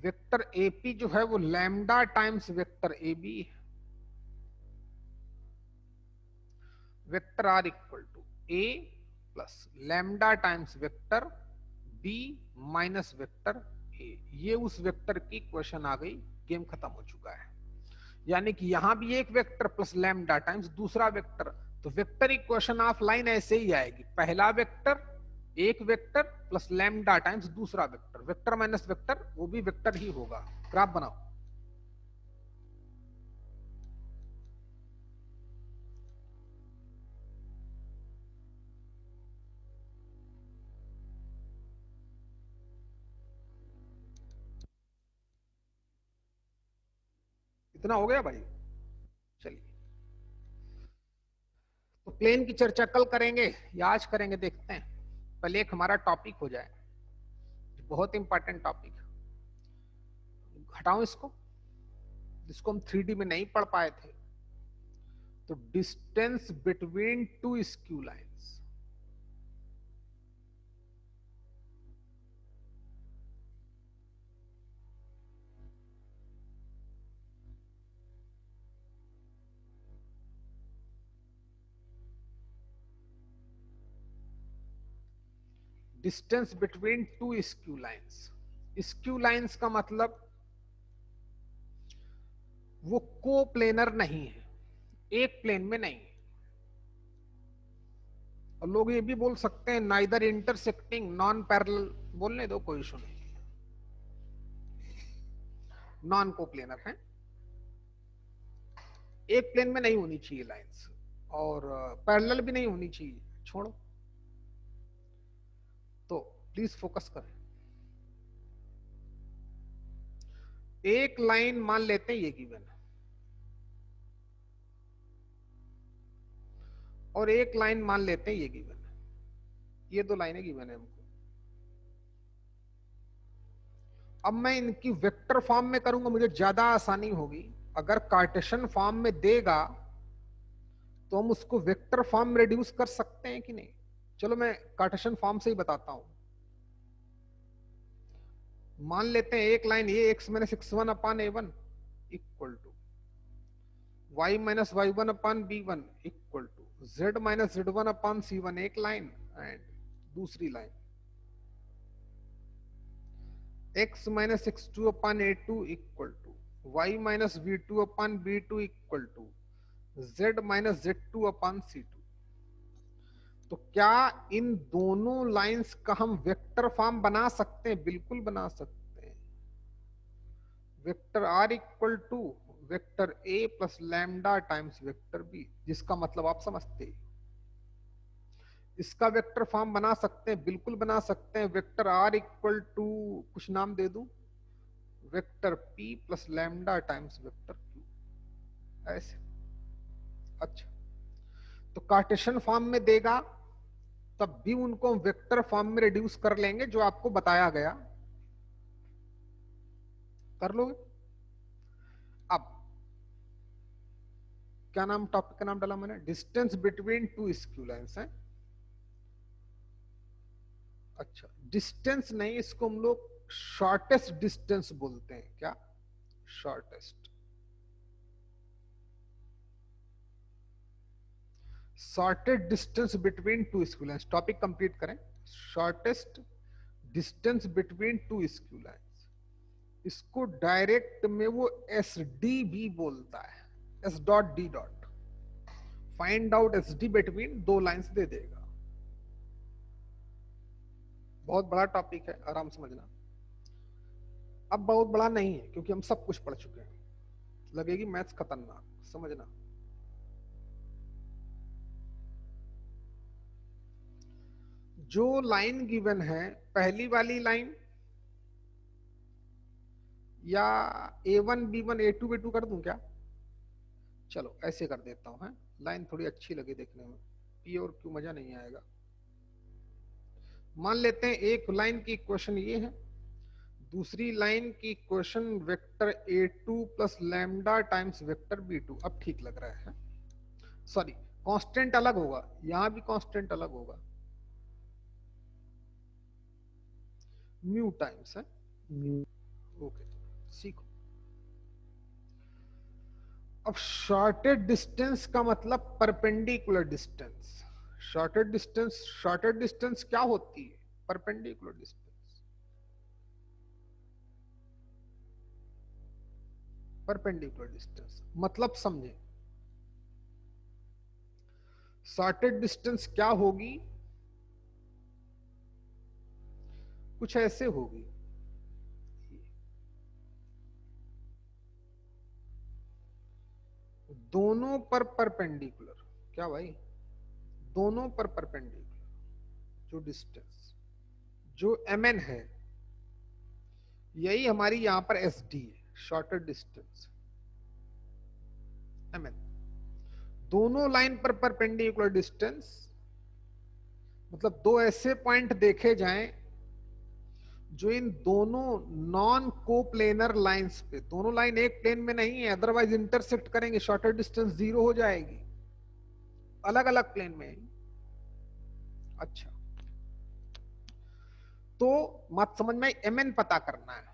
वेक्टर AP जो है वो लैम्डा टाइम्स वेक्टर AB है। Vector R equal to A plus lambda times vector B minus vector A। ये उस वेक्टर की इक्वेशन आ गई, गेम खत्म हो चुका है। यानी कि यहां भी एक वेक्टर प्लस लैम्डा टाइम्स दूसरा वेक्टर, तो वेक्टर इक्वेशन ऑफ लाइन ऐसे ही आएगी, पहला वेक्टर एक वेक्टर प्लस लैम्डा टाइम्स दूसरा वेक्टर, वेक्टर माइनस वेक्टर वो भी वेक्टर ही होगा। ग्राफ बनाओ। इतना हो गया भाई, चलिए। तो प्लेन की चर्चा कल करेंगे या आज करेंगे देखते हैं, पहले एक हमारा टॉपिक हो जाए, बहुत इंपॉर्टेंट टॉपिक। हटाओ इसको, जिसको हम 3D में नहीं पढ़ पाए थे। तो distance between two skew lines, distance between two skew lines. Skew lines का मतलब वो कोप्लेनर नहीं है, एक प्लेन में नहीं है। और लोग ये भी बोल सकते हैं नाइदर इंटरसेक्टिंग नॉन पैरेलल, बोलने दो, कोई इशू नहीं, नॉन कोप्लेनर है, एक प्लेन में नहीं होनी चाहिए लाइंस, और पैरेलल भी नहीं होनी चाहिए, छोड़ो। तो प्लीज फोकस करें। एक लाइन मान लेते हैं ये गिवन है, और एक लाइन मान लेते हैं ये गिवन है, ये दो लाइनें गिवन है हमको। अब मैं इनकी वेक्टर फॉर्म में करूंगा, मुझे ज्यादा आसानी होगी। अगर कार्टेशियन फॉर्म में देगा तो हम उसको वेक्टर फॉर्म में रिड्यूस कर सकते हैं कि नहीं। चलो मैं कार्टेशियन फॉर्म से ही बताता हूं। मान लेते हैं एक लाइन ये x minus x1 upon a1 equal to y minus y1 upon b1 equal to z minus z1 upon c1, एक लाइन। एंड दूसरी line x minus x2 upon a2 equal to y minus v2 upon b2 equal to z minus z2 upon c2। तो क्या इन दोनों lines का हम vector form बना सकते हैं? बिल्कुल बना सकते हैं। Vector r equal to vector a plus lambda times vector b, जिसका मतलब आप समझते हैं। इसका वेक्टर फॉर्म बना सकते हैं, बिल्कुल बना सकते हैं। वेक्टर r इक्वल टू कुछ नाम दे दूं, vector p plus lambda times vector q, ऐसे। अच्छा, तो कार्टेशियन फॉर्म में देगा तब भी उनको वेक्टर फॉर्म में रिड्यूस कर लेंगे जो आपको बताया गया, कर लोगे। अब क्या नाम, टॉपिक का नाम डाला मैंने, distance between two skew lines है। अच्छा, डिस्टेंस नहीं, इसको हम लोग शॉर्टेस्ट डिस्टेंस बोलते हैं। क्या? Shortest. Shortest distance between two skew lines, topic complete करें। Shortest distance between two skew lines, इसको डायरेक्ट में वो एस डी भी बोलता है, S dot D dot. Find out S D between दो लाइंस दे देगा। बहुत बड़ा टॉपिक है, आराम समझना। अब बहुत बड़ा नहीं है क्योंकि हम सब कुछ पढ़ चुके हैं, लगेगी मैथ्स खतरनाक, समझना। जो लाइन गिवन है, पहली वाली लाइन या A1 B1 A2 B2 कर दूं क्या? चलो ऐसे कर देता हूं, है लाइन थोड़ी अच्छी लगे देखने में, P और Q मजा नहीं आएगा। मान लेते हैं एक लाइन की इक्वेशन ये है, दूसरी लाइन की equation vector A2 plus lambda times vector B2। अब ठीक लग रहा है। सॉरी, कांस्टेंट अलग होगा, यहां भी कांस्टेंट अलग होगा, म्यू टाइम्स है म्यू। ओके, सीखो। अब शॉर्टेड डिस्टेंस का मतलब परपेंडिकुलर डिस्टेंस। शॉर्टेड डिस्टेंस क्या होती है? Perpendicular distance. परपेंडिकुलर डिस्टेंस मतलब समझे, शॉर्टेड डिस्टेंस क्या होगी? कुछ ऐसे होगी, दोनों पर परपेंडिकुलर। क्या भाई? दोनों पर परपेंडिकुलर जो डिस्टेंस, जो mn है, यही हमारी यहां पर sd है, शॉर्टेड डिस्टेंस mn। दोनों लाइन पर परपेंडिकुलर डिस्टेंस मतलब दो ऐसे पॉइंट देखे जाएं जो इन दोनों नॉन कोप्लेनर लाइंस पे, दोनों लाइन एक प्लेन में नहीं है, अदरवाइज इंटरसेक्ट करेंगे, शॉर्टेड डिस्टेंस 0 हो जाएगी, अलग अलग प्लेन में। अच्छा, तो मत समझ में, mn पता करना है।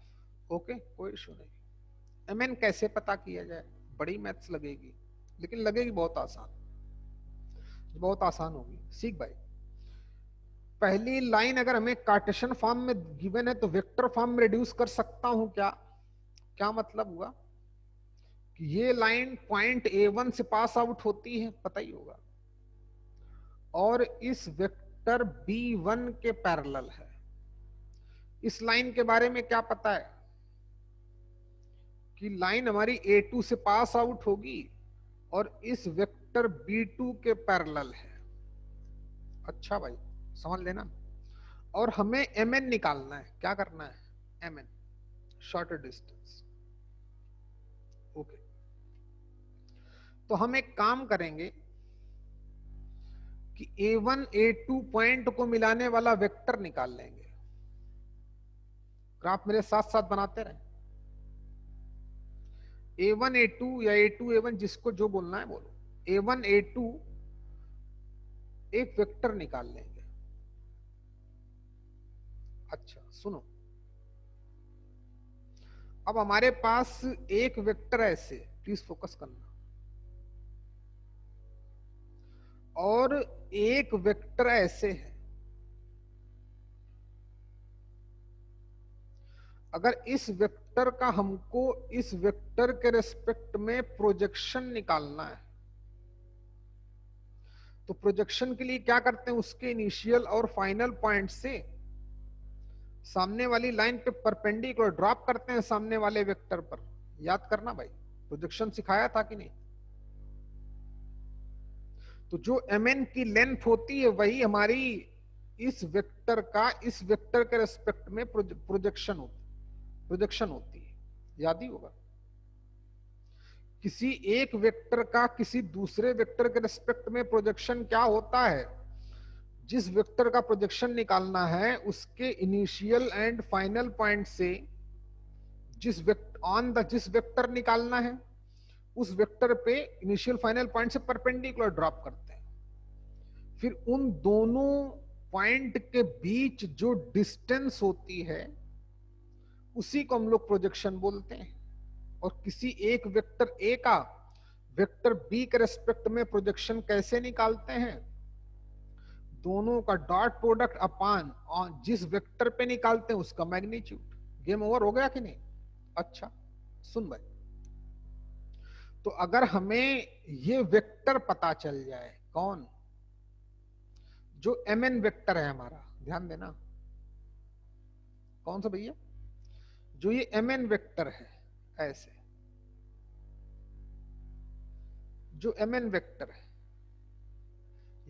ओके, कोई इशू नहीं। mn कैसे पता किया जाए? बड़ी मैथ्स लगेगी, लेकिन लगेगी बहुत आसान, बहुत आसान होगी, सीख भाई। पहली लाइन अगर हमें कार्टेशियन फॉर्म में गिवन है तो वेक्टर फॉर्म में रिड्यूस कर सकता हूं क्या? क्या मतलब हुआ कि ये लाइन पॉइंट A1 से पास आउट होती है, पता ही होगा, और इस वेक्टर B1 के पैरेलल है। इस लाइन के बारे में क्या पता है कि लाइन हमारी A2 से पास आउट होगी और इस वेक्टर B2 के पैरेलल है। अच्छा भाई, समझ लेना। और हमें mn निकालना है। क्या करना है? mn, shorted distance. ओके, तो हम एक काम करेंगे कि A1 A2 पॉइंट को मिलाने वाला वेक्टर निकाल लेंगे। ग्राफ मेरे साथ साथ बनाते रहे। A1 A2 या A2 A1, जिसको जो बोलना है बोलो। A1 A2 एक वेक्टर निकाल लेंगे। अच्छा सुनो, अब हमारे पास एक वेक्टर ऐसे, प्लीज फोकस करना, और एक वेक्टर ऐसे है। अगर इस वेक्टर का हमको इस वेक्टर के रेस्पेक्ट में प्रोजेक्शन निकालना है, तो प्रोजेक्शन के लिए क्या करते हैं? उसके इनिशियल और फाइनल पॉइंट से सामने वाली लाइन पे परपेंडिकुलर ड्रॉप करते हैं सामने वाले वेक्टर पर। याद करना भाई, प्रोजेक्शन सिखाया था कि नहीं? तो जो mn की लेंथ होती है वही हमारी इस वेक्टर का इस वेक्टर के रेस्पेक्ट में प्रोजेक्शन होती है। याद ही होगा, किसी एक वेक्टर का किसी दूसरे वेक्टर के रेस्पेक्ट में प्रोजेक्शन क्या होता है? जिस वेक्टर का प्रोजेक्शन निकालना है उसके इनिशियल एंड फाइनल पॉइंट से जिस वेक्टर निकालना है उस वेक्टर पे इनिशियल फाइनल पॉइंट से परपेंडिकुलर ड्रॉप करते हैं। फिर उन दोनों पॉइंट के बीच जो डिस्टेंस होती है उसी को हम लोग प्रोजेक्शन बोलते हैं। और किसी एक वेक्टर ए का वेक्टर बी के रेस्पेक्ट में प्रोजेक्शन कैसे निकालते हैं? दोनों का डॉट प्रोडक्ट अपान जिस वेक्टर पे निकालते हैं उसका मैग्नीट्यूड। गेम ओवर हो गया कि नहीं? अच्छा सुन भाई, तो अगर हमें ये वेक्टर पता चल जाए, कौन? जो mn वेक्टर है हमारा, ध्यान देना, कौन सा भैया? जो ये mn वेक्टर है, ऐसे जो mn वेक्टर है,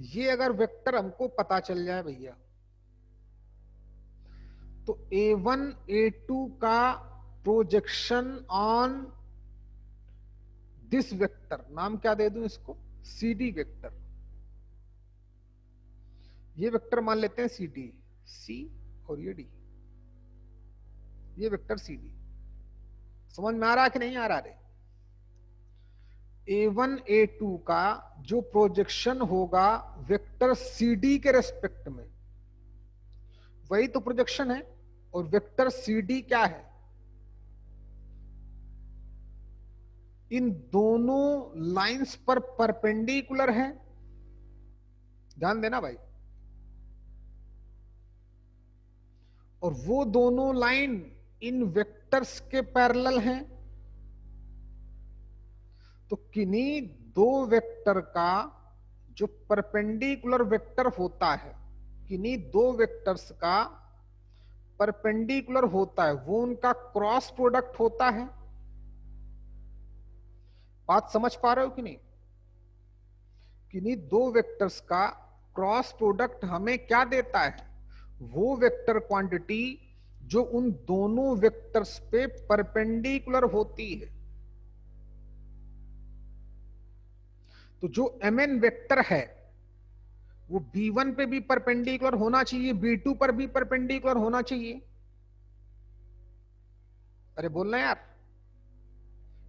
ये अगर वेक्टर हमको पता चल जाए भैया, तो a1 a2 का प्रोजेक्शन ऑन दिस वेक्टर, नाम क्या दे दूं इसको? CD vector. ये वेक्टर मान लेते हैं CD, C और ये D, ये वेक्टर CD। समझ में आ रहा है कि नहीं आ रहा रे? A1 A2 का जो प्रोजेक्शन होगा वेक्टर CD के रेस्पेक्ट में, वही तो प्रोजेक्शन है। और वेक्टर CD क्या है? इन दोनों लाइंस पर परपेंडिकुलर है। ध्यान देना भाई। और वो दोनों लाइन इन वेक्टर्स के पैरेलल हैं। तो किन्हीं दो वेक्टर का जो परपेंडिकुलर वेक्टर होता है, किन्हीं दो वेक्टर्स का परपेंडिकुलर होता है, वो उनका क्रॉस प्रोडक्ट होता है। बात समझ पा रहे हो कि नहीं? किन्हीं दो वेक्टर्स का क्रॉस प्रोडक्ट हमें क्या देता है? वो वेक्टर क्वांटिटी जो उन दोनों वेक्टर्स पे परपेंडिकुलर होती है। तो जो mn वेक्टर है वो b1 पे भी परपेंडिकुलर होना चाहिए, b2 पर भी परपेंडिकुलर होना चाहिए। अरे बोलना यार,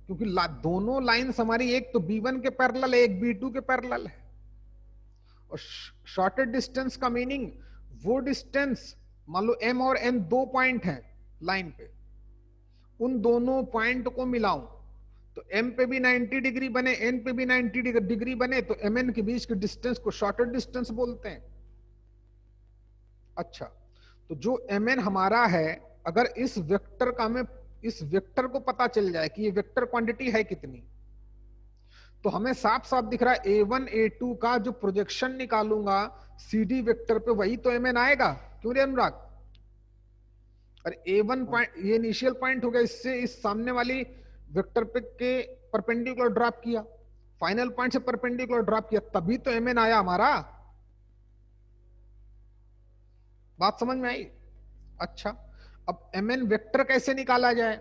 क्योंकि दोनों लाइंस हमारी एक तो b1 के पैरेलल है, एक b2 के पैरेलल है। और शॉर्टेड डिस्टेंस का मीनिंग वो डिस्टेंस, मान लो m और n दो पॉइंट हैं लाइन पे, उन दोनों पॉइंट को मिलाऊं तो m पे भी 90 डिग्री बने, n पे भी 90 डिग्री बने, तो mn के बीच के डिस्टेंस को शॉर्टेड डिस्टेंस बोलते हैं। अच्छा, तो जो mn हमारा है, अगर इस वेक्टर का हमें इस वेक्टर को पता चल जाए कि ये वेक्टर क्वांटिटी है कितनी, तो हमें साफ साफ दिख रहा है a1 a2 का जो प्रोजेक्शन निकालूंगा CD वेक्टर पे, वही तो mn आएगा। क्यों रे अनुराग? अरे a1 पॉइंट ये इनिशियल पॉइंट हो गया, इससे इस सामने वाली वेक्टर पे के परपेंडिकुलर ड्रॉप किया, फाइनल पॉइंट से परपेंडिकुलर ड्रॉप किया, तभी तो mn आया हमारा। बात समझ में आई? अच्छा, अब mn वेक्टर कैसे निकाला जाए?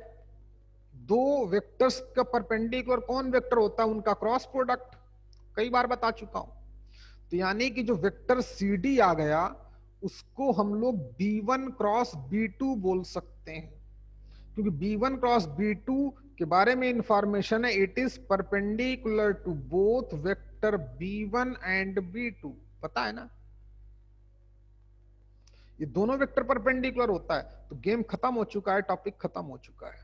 दो वेक्टर्स का परपेंडिकुलर कौन वेक्टर होता है? उनका क्रॉस प्रोडक्ट। कई बार बता चुका हूं। तो यानी कि जो वेक्टर CD आ गया उसको हम लोग B1 क्रॉस B2 बोल सकते हैं, क्योंकि B1 क्रॉस B2 के बारे में इंफॉर्मेशन है, it is perpendicular to both vector B1 and B2। पता है ना? ये दोनों वेक्टर परपेंडिकुलर होता है। तो गेम खत्म हो चुका है, टॉपिक खत्म हो चुका है,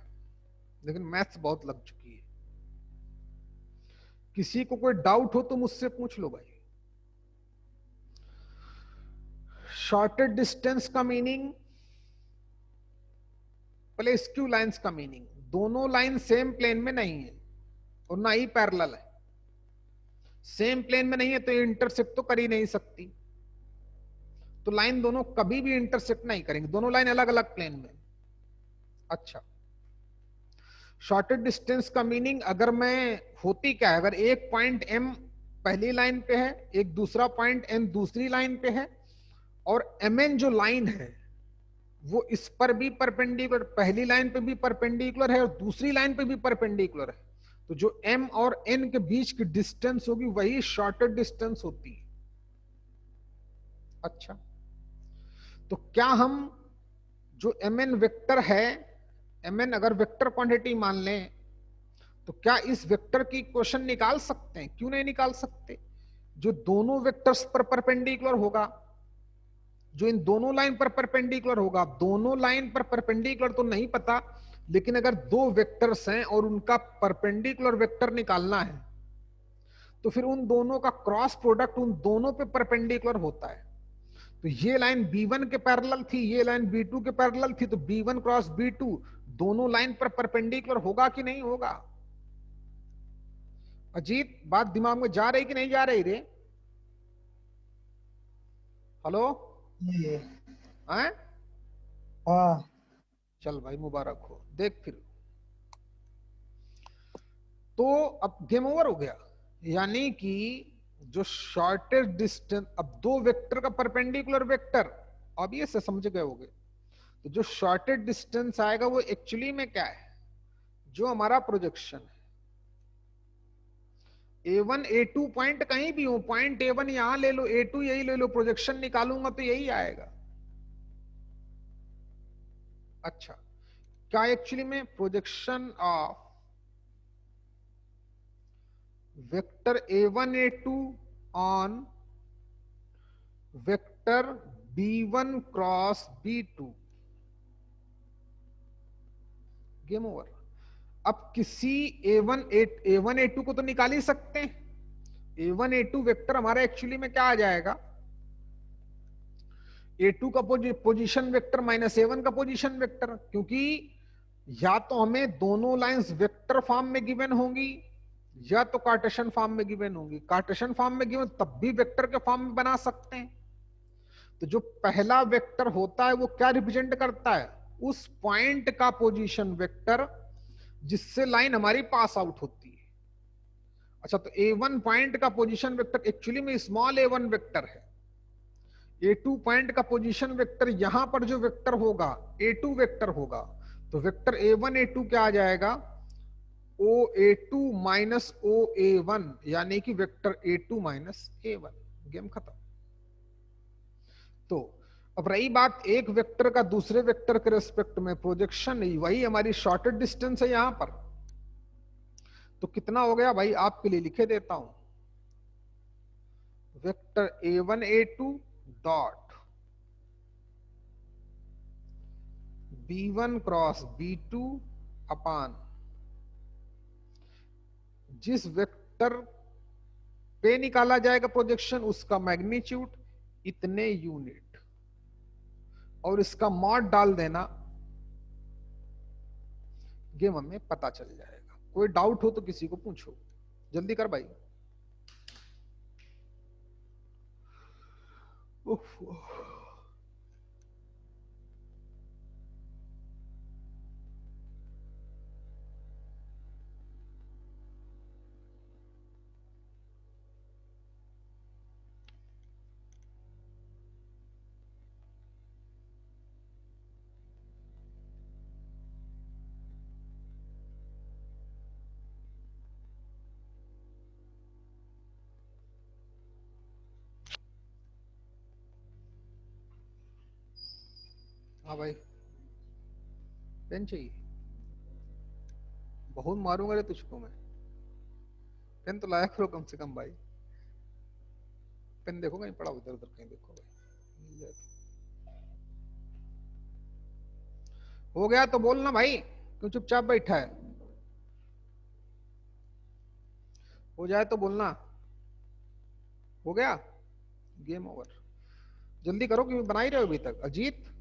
लेकिन मैथ्स बहुत लग चुकी है। किसी को कोई डाउट हो तो मुझसे पूछ लो भाई। शॉर्टेड डिस्टेंस का मीनिंग, पहले स्क्यू लाइंस का मीनिंग, दोनों लाइन सेम प्लेन में नहीं है और ना ही पैरेलल है। सेम प्लेन में नहीं है तो इंटरसेक्ट तो कर ही नहीं सकती, तो लाइन दोनों कभी भी इंटरसेक्ट नहीं करेंगे, दोनों लाइन अलग अलग प्लेन में। अच्छा, शॉर्टेड डिस्टेंस का मीनिंग, अगर मैं होती क्या है, अगर एक पॉइंट m पहली लाइन पे है, एक दूसरा पॉइंट n दूसरी लाइन पे है, और mn जो लाइन है वो इस पर भी परपेंडिकुलर, पहली लाइन पे भी परपेंडिकुलर है और दूसरी लाइन पे भी परपेंडिकुलर है, तो जो m और n के बीच की डिस्टेंस होगी वही शॉर्टेड डिस्टेंस होती है। अच्छा, तो क्या हम जो mn वेक्टर है, mn अगर वेक्टर क्वांटिटी मान लें, तो क्या इस वेक्टर की इक्वेशन निकाल सकते हैं? क्यों नहीं निकाल सकते? जो दोनों वेक्टर्स पर परपेंडिकुलर होगा, जो इन दोनों लाइन पर परपेंडिकुलर होगा, दोनों लाइन पर परपेंडिकुलर तो नहीं पता, लेकिन अगर दो वेक्टर्स हैं और उनका परपेंडिकुलर वेक्टर निकालना है, तो फिर उन दोनों का क्रॉस प्रोडक्ट उन दोनों पे परपेंडिकुलर होता है। तो ये लाइन B1 के पैरेलल थी, ये लाइन B2 के पैरेलल थी, तो B1 क्रॉस B2 दोनों लाइन पर परपेंडिकुलर होगा कि नहीं होगा? अजीत, बात दिमाग में जा रही कि नहीं जा रही रे? हेलो? ये हैं? हाँ चल भाई, मुबारक हो। देख फिर, तो अब गेम ओवर हो गया। यानी कि जो शॉर्टेस्ट डिस्टेंस, अब दो वेक्टर का परपेंडिकुलर वेक्टर, अब ये से समझ गए होगे, तो जो शॉर्टेस्ट डिस्टेंस आएगा वो एक्चुअली में क्या है? जो हमारा प्रोजेक्शन है, A1 A2 पॉइंट कहीं भी हो, पॉइंट A1 यहां ले लो, A2 यही ले लो, प्रोजेक्शन निकालूंगा तो यही आएगा। अच्छा, क्या एक्चुअली में projection of vector A1 A2 on vector B1 cross B2, game over. अब किसी A1 A2 को तो निकाल ही सकते हैं। A1 A2 वेक्टर हमारा एक्चुअली में क्या आ जाएगा? A2 का पोजीशन वेक्टर माइनस A1 का पोजीशन वेक्टर, क्योंकि या तो हमें दोनों लाइंस वेक्टर फॉर्म में गिवन होंगी या तो कार्टेशियन फॉर्म में गिवन होंगी। कार्टेशियन फॉर्म में गिवन तब भी वेक्टर के फॉर्म में बना सकते हैं। तो जो पहला वेक्टर होता है वो क्या रिप्रेजेंट करता है? उस पॉइंट का पोजीशन वेक्टर जिससे लाइन हमारी पास आउट होती है। अच्छा, तो A1 पॉइंट का पोजीशन वेक्टर एक्चुअली में स्मॉल a1 वेक्टर है। A2 पॉइंट का पोजीशन वेक्टर यहां पर जो वेक्टर होगा A2 वेक्टर होगा, तो वेक्टर A1 A2 क्या आ जाएगा? OA2 माइनस OA1, यानी कि vector A2 minus A1। Game खत्म। तो अब रही बात एक वेक्टर का दूसरे वेक्टर के रेस्पेक्ट में प्रोजेक्शन, वही हमारी शॉर्टेड डिस्टेंस है यहां पर। तो कितना हो गया भाई, आपके लिए लिखे देता हूं। Vector A1 A2 dot B1 cross B2 अपान जिस वेक्टर पे निकाला जाएगा प्रोजेक्शन उसका मैग्नीट्यूड इतने यूनिट, और इसका मॉड डाल देना, गेम हमें पता चल जाएगा। कोई डाउट हो तो किसी को पूछो, जल्दी कर भाई। उफ, हाँ भाई, पेन चाहिए? बहुत मारूंगा रे तुझको मैं। पेन तो लाया करो कम से कम भाई। पेन देखो कहीं पड़ा, उधर उधर कहीं देखो भाई, मिल जाए तो। हो गया तो बोलना भाई, क्यों चुपचाप बैठा है? हो जाए तो बोलना। हो गया? Game over. जल्दी करो, क्योंकि बना ही रहे हो अभी तक। अजीत,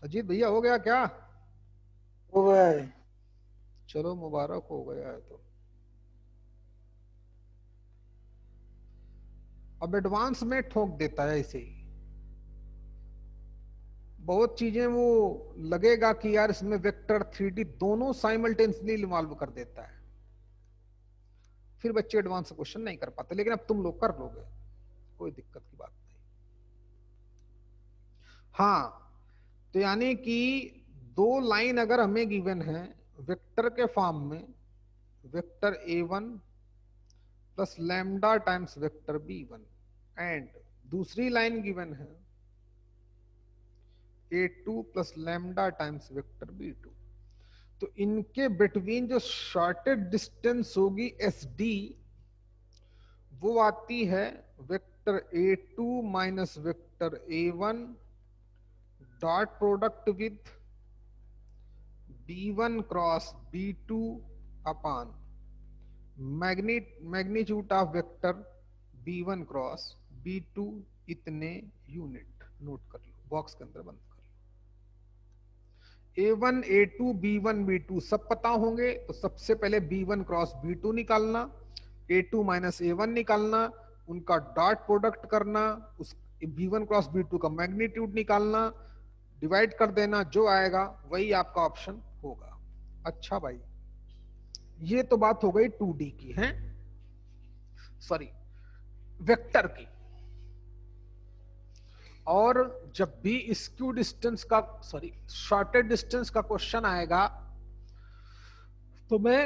अजीत भैया हो गया क्या? हो गया है। चलो मुबारक, हो गया है तो। अब एडवांस में ठोक देता है ऐसे ही। बहुत चीजें वो लगेगा कि यार इसमें वेक्टर 3D दोनों साइमल्टेनियसली इन्वॉल्व कर देता है, फिर बच्चे एडवांस क्वेश्चन नहीं कर पाते। लेकिन अब तुम लोग कर लोगे, कोई दिक्कत की बात नहीं। हाँ, तो यानी कि दो लाइन अगर हमें गिवन है वेक्टर के फॉर्म में, vector a1 plus lambda times vector b1, and दूसरी लाइन गिवन है a2 plus lambda times vector b2, तो इनके बिटवीन जो शॉर्टेड डिस्टेंस होगी SD, वो आती है vector a2 minus vector a1 dot product with b1 cross b2 upon magnitude of vector b1 cross b2 इतने यूनिट। नोट कर लो, बॉक्स के अंदर बंद कर लो। a1 a2 b1 b2 सब पता होंगे, तो सबसे पहले b1 क्रॉस b2 निकालना, a2 माइनस a1 निकालना, उनका डॉट प्रोडक्ट करना, उस b1 क्रॉस b2 का मैग्नीट्यूड निकालना, डिवाइड कर देना, जो आएगा वही आपका ऑप्शन होगा। अच्छा भाई, ये तो बात हो गई 2D की है, सॉरी वेक्टर की। और जब भी स्क्यू डिस्टेंस का, सॉरी शॉर्टेड डिस्टेंस का क्वेश्चन आएगा तो मैं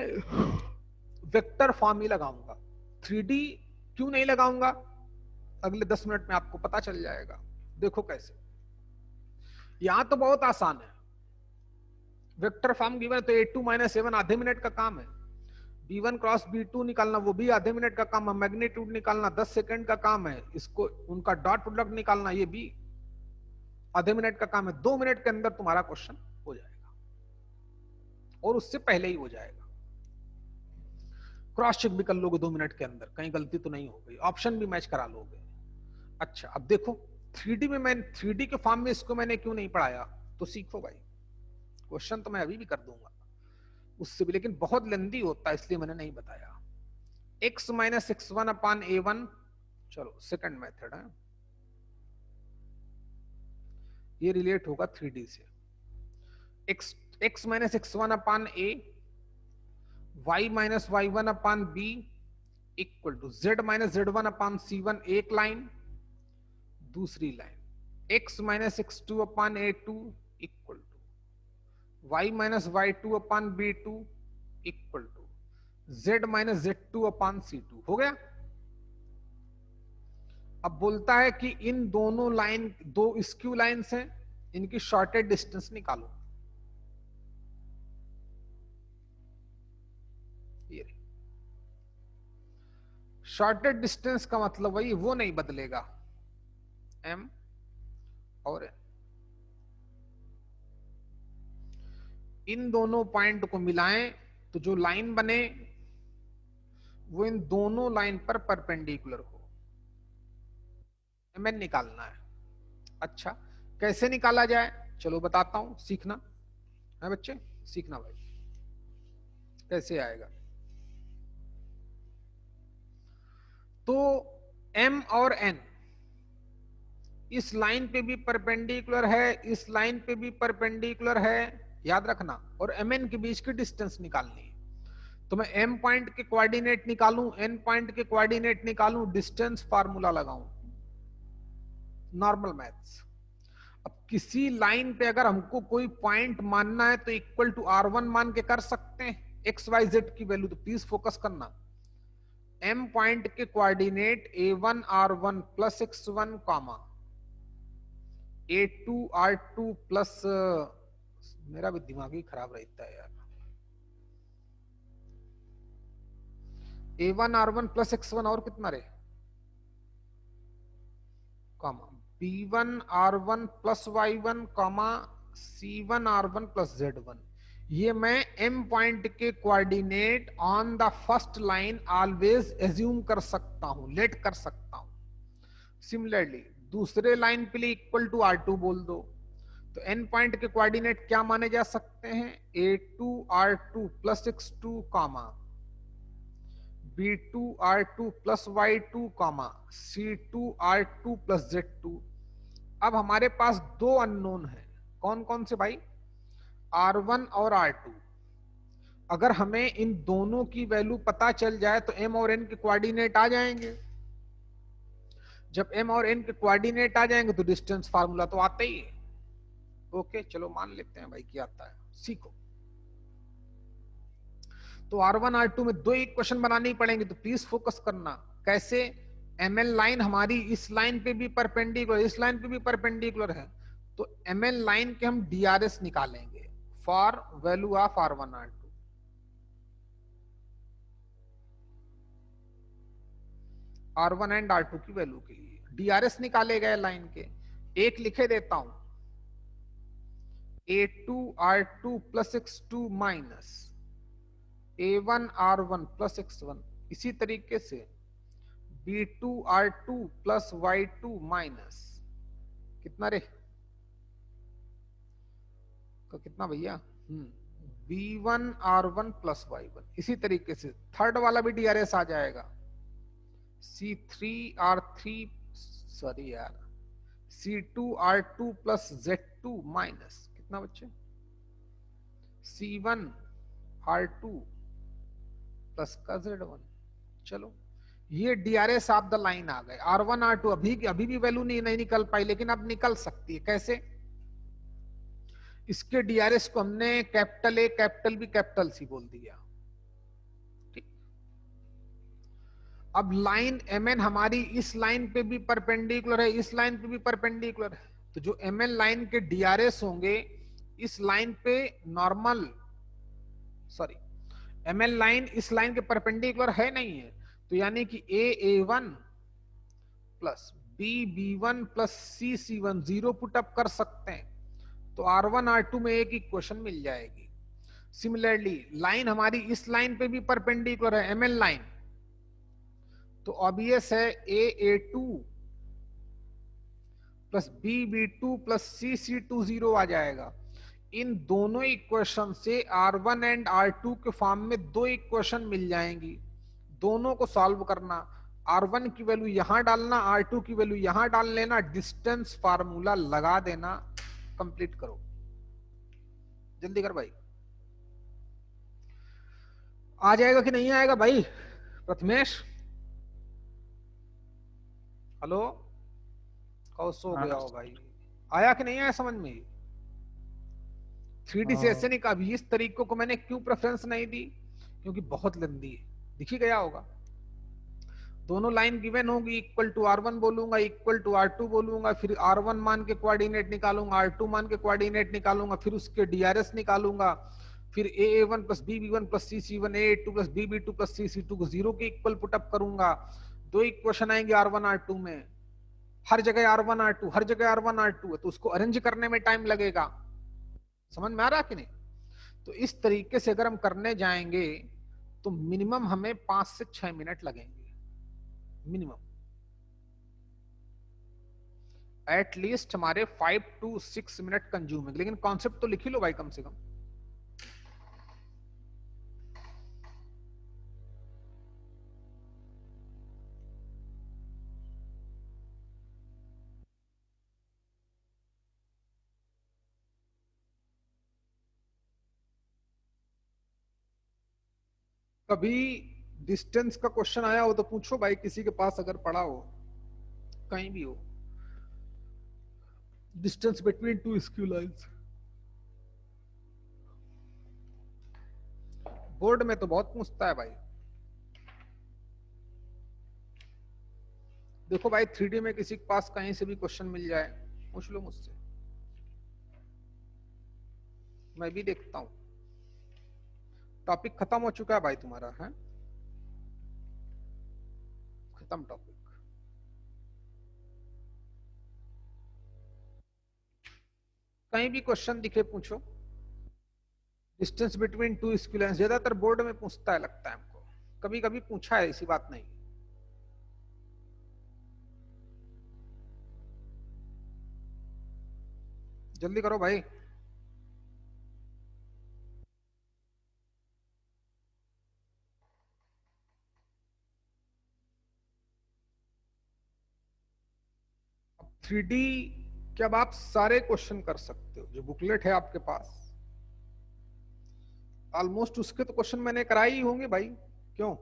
वेक्टर फॉर्म ही लगाऊंगा, 3D क्यों नहीं लगाऊंगा, अगले 10 मिनट में आपको पता चल जाएगा। देखो कैसे, यहां तो बहुत आसान है, वेक्टर फॉर्म गिवन है तो a2 माइनस a1 आधे मिनट का काम है, b1 क्रॉस b2 निकालना वो भी आधे मिनट का काम है, मैग्नीट्यूड निकालना 10 सेकंड का काम है, इसको उनका डॉट प्रोडक्ट निकालना ये भी आधे मिनट का काम है। 2 मिनट के अंदर तुम्हारा क्वेश्चन हो जाएगा, और उससे पहले ही हो जाएगा। क्रॉस चेक भी कर लोगे 2 मिनट के अंदर, कहीं गलती तो नहीं हो गई, ऑप्शन भी मैच करा लोगे। अच्छा अब देखो 3D में, मैं 3D के फॉर्म में इसको मैंने क्यों नहीं पढ़ाया, तो सीखो भाई, क्वेश्चन तो मैं अभी भी कर दूंगा उससे भी, लेकिन बहुत लेंदी होता है इसलिए मैंने नहीं बताया। x minus x1 upon a1, चलो सेकंड मेथड है, ये रिलेट होगा 3D से। x minus x1 upon a, y minus y1 upon b equal to z minus z1 upon c1, एक लाइन, दूसरी line x minus x2 upon a2 equal to y minus y2 upon b2 equal to z minus z2 upon c2। हो गया। अब बोलता है कि इन दोनों line, दो स्क्यू लाइंस हैं, इनकी शॉर्टेड डिस्टेंस निकालो। ये शॉर्टेड डिस्टेंस का मतलब वही, वो नहीं बदलेगा, m और n। इन दोनों पॉइंट को मिलाएं तो जो लाइन बने वो इन दोनों लाइन पर परपेंडिकुलर हो, mn निकालना है। अच्छा कैसे निकाला जाए, चलो बताता हूं, सीखना है बच्चे, सीखना भाई कैसे आएगा। तो m और n इस लाइन पे भी परपेंडिकुलर है, इस लाइन पे भी परपेंडिकुलर है, याद रखना, और mn के बीच की डिस्टेंस निकालनी है। तो मैं m पॉइंट के कोऑर्डिनेट निकालूं, n पॉइंट के कोऑर्डिनेट निकालूं, डिस्टेंस फार्मूला लगाऊं, नॉर्मल मैथ्स। अब किसी लाइन पे अगर हमको कोई पॉइंट मानना है तो इक्वल टू r1 मान के कर सकते हैं, x y z की वैल्यू, तो प्लीज फोकस करना। m पॉइंट के coordinate a1 r1 plus x1 comma a2 r2 plus, मेरा भी दिमाग ही खराब रहता है यार, a1 r1 प्लस x1 और कितना रे, comma b1 r1 plus y1 comma c1 r1 plus z1। ये मैं m पॉइंट के coordinate on the first line always assume कर सकता हूं, लेट कर सकता हूं। सिमिलरली दूसरे लाइन पे लिए इक्वल टू r2 बोल दो, तो n पॉइंट के कोऑर्डिनेट क्या माने जा सकते हैं, a2 r2 plus x2 comma b2 r2 plus y2 comma c2 r2 plus z2। अब हमारे पास दो अननोन है, कौन कौन से भाई, r1 और r2। अगर हमें इन दोनों की वैल्यू पता चल जाए तो m और n के कोऑर्डिनेट आ जाएंगे। जब m और n के कोऑर्डिनेट आ जाएंगे तो डिस्टेंस फार्मूला तो आता ही है। ओके चलो मान लेते हैं भाई कि आता है, सीखो। तो R1 R2 में दो इक्वेशन बनानी पड़ेंगे, तो प्लीज फोकस करना। कैसे? ML लाइन हमारी इस लाइन पे भी परपेंडिकुलर, इस लाइन पे भी परपेंडिकुलर है, तो ML लाइन के हम DRS निकालेंगे for value of R1 R2। R1 and R2 की वैल्यू के लिए DRS निकाले गए लाइन के। एक लिखे देता हूं, A2 R2 plus X2 minus A1 R1 plus X1। इसी तरीके से B2 R2 plus Y2 minus कितना रे, तो कितना भैया, B1 R1 प्लस Y1। इसी तरीके से थर्ड वाला भी DRS आ जाएगा, C3 R3 सॉरी यार C2 R2 plus Z2 minus कितना बच्चे, C1 R2 प्लस का Z1। चलो ये DRS ऑफ द लाइन आ गए। R1 R2 अभी भी वैल्यू नहीं निकल पाई, लेकिन अब निकल सकती है। कैसे? इसके DRS को हमने capital A capital B capital C बोल दिया। ठीक, अब लाइन MN हमारी इस लाइन पे भी परपेंडिकुलर है, इस लाइन पे भी परपेंडिकुलर है, तो जो MN लाइन के DRS होंगे इस लाइन पे नॉर्मल, सॉरी ML लाइन इस लाइन के परपेंडिकुलर है नहीं है, तो यानी कि A1 plus B1 plus C1 zero put up कर सकते हैं, तो R1 R2 में एक इक्वेशन मिल जाएगी। सिमिलरली लाइन हमारी इस लाइन पे भी परपेंडिकुलर है ML लाइन, तो ऑब्वियस है A2 plus B2 plus C2 zero आ जाएगा। इन दोनों इक्वेशन से R1 एंड R2 के फॉर्म में दो इक्वेशन मिल जाएंगी, दोनों को सॉल्व करना। R1 की वैल्यू यहां डालना, R2 की वैल्यू यहां डाल लेना, डिस्टेंस फार्मूला लगा देना, कंप्लीट करो। जल्दी कर भाई। आ जाएगा कि नहीं आएगा भाई? प्रथमेश हेलो, कौ सो गया हो भाई? आया कि नहीं आया समझ में? 3D से ऐसे नहीं, कभी इस तरीकों को मैंने क्यों प्रेफरेंस नहीं दी, क्योंकि बहुत लंबी है, दिख ही गया होगा। दोनों लाइन गिवन होगी, इक्वल टू R1 बोलूंगा, इक्वल टू R2 बोलूंगा, फिर R1 मान के कोऑर्डिनेट निकालूंगा, R2 मान के कोऑर्डिनेट निकालूंगा, फिर उसके DRS निकालूंगा, फिर AA1 plus BB1 plus C1 A2 plus BB2 plus C2 को जीरो के इक्वल पुटअप करूंगा। दो इक्वेशन आएंगे R1 R2 में, हर जगह R1 R2, हर जगह R1 R2 है, तो उसको अरेंज करने में टाइम लगेगा। समझ में आ रहा कि नहीं? तो इस तरीके से अगर हम करने जाएंगे तो मिनिमम हमें 5 से 6 मिनट लगेंगे, मिनिमम। एटलीस्ट हमारे 5 to 6 मिनट कंज्यूम है, लेकिन कॉन्सेप्ट तो लिख ही लो भाई कम से कम। कभी डिस्टेंस का क्वेश्चन आया हो तो पूछो भाई, किसी के पास अगर पड़ा हो, कहीं भी हो, distance between two skew lines. Board में तो बहुत पूछता है भाई। देखो भाई 3D में किसी के पास कहीं से भी क्वेश्चन मिल जाए, पूछ लो मुझसे, मैं भी देखता हूं। टॉपिक खत्म हो चुका है भाई तुम्हारा, है खत्म टॉपिक। कहीं भी क्वेश्चन दिखे पूछो। Distance between two skew lines ज्यादातर बोर्ड में पूछता है, लगता है हमको, कभी कभी पूछा है, ऐसी बात नहीं। जल्दी करो भाई। अब 3D क्या अब आप सारे क्वेश्चन कर सकते हो, जो बुकलेट है आपके पास ऑलमोस्ट उसके तो क्वेश्चन मैंने कराए ही होंगे भाई, क्यों?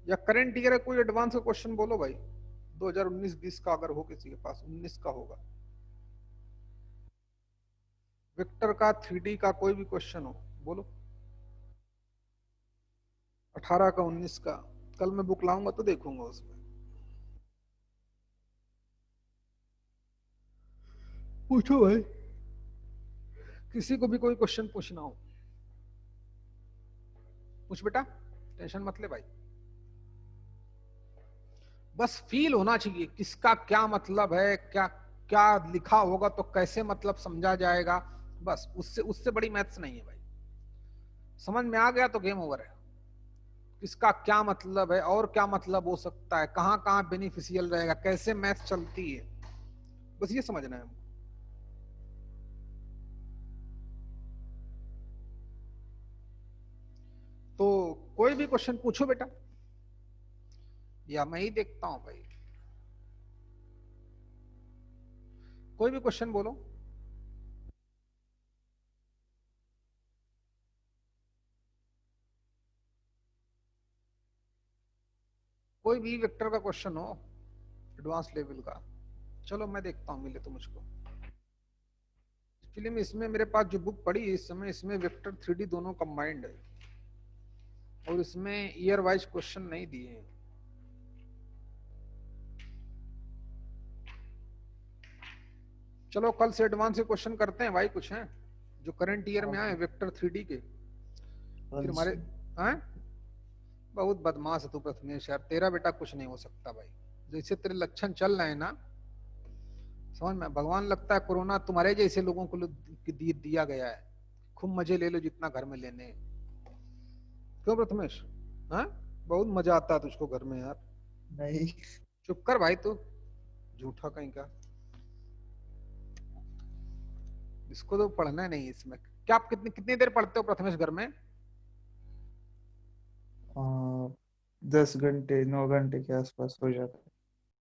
या करंट ईयर है कोई एडवांस का क्वेश्चन बोलो भाई, 2019-20 का अगर हो किसी के पास, 19 का होगा। वेक्टर का 3D का कोई भी क्वेश्चन हो, बोलो। 18 का, 19 का। कल मैं बुक लाऊंगा तो देखूंगा उसमें। पूछो भाई, किसी को भी कोई क्वेश्चन पूछना हो पूछ बेटा, टेंशन मत ले भाई। बस फील होना चाहिए किसका क्या मतलब है, क्या क्या लिखा होगा तो कैसे मतलब समझा जाएगा, बस उससे उससे बड़ी मैथ्स नहीं है भाई। समझ में आ गया तो गेम ओवर है। किसका क्या मतलब है और क्या मतलब हो सकता है, कहां कहां बेनिफिशियल रहेगा, कैसे मैथ चलती है, बस ये समझना है हमको। तो कोई भी क्वेश्चन पूछो बेटा, या मैं ही देखता हूं भाई। कोई भी क्वेश्चन बोलो। कोई भी वेक्टर का क्वेश्चन हो एडवांस लेवल का, चलो मैं देखता हूँ मिले तो मुझको। फिल्म इसमें मेरे पास जो बुक पड़ी है इस समय, इसमें वेक्टर 3D दोनों कंबाइंड है और इसमें ईयर वाइज क्वेश्चन नहीं दिए हैं। चलो कल से एडवांस से क्वेश्चन करते हैं भाई, कुछ हैं जो करंट ईयर में आए वेक्टर 3D के। फिर हमारे हैं, बहुत बदमाश है तू प्रथमेश यार, तेरा बेटा कुछ नहीं हो सकता भाई। जैसे तेरे लक्षण चल रहे हैं ना, समझ में, भगवान लगता है कोरोना तुम्हारे जैसे लोगों को दिया गया है। खूब मजे ले लो जितना घर में लेने। क्यों प्रथमेश, हाँ बहुत मजा आता है तुझको घर में यार। नहीं। चुप कर भाई तू, झूठा कहीं का। इसको तो पढ़ना नहीं इसमें। क्या आप कितनी कितनी देर पढ़ते हो प्रथमेश घर में? 10 घंटे 9 घंटे के आसपास हो जाता है।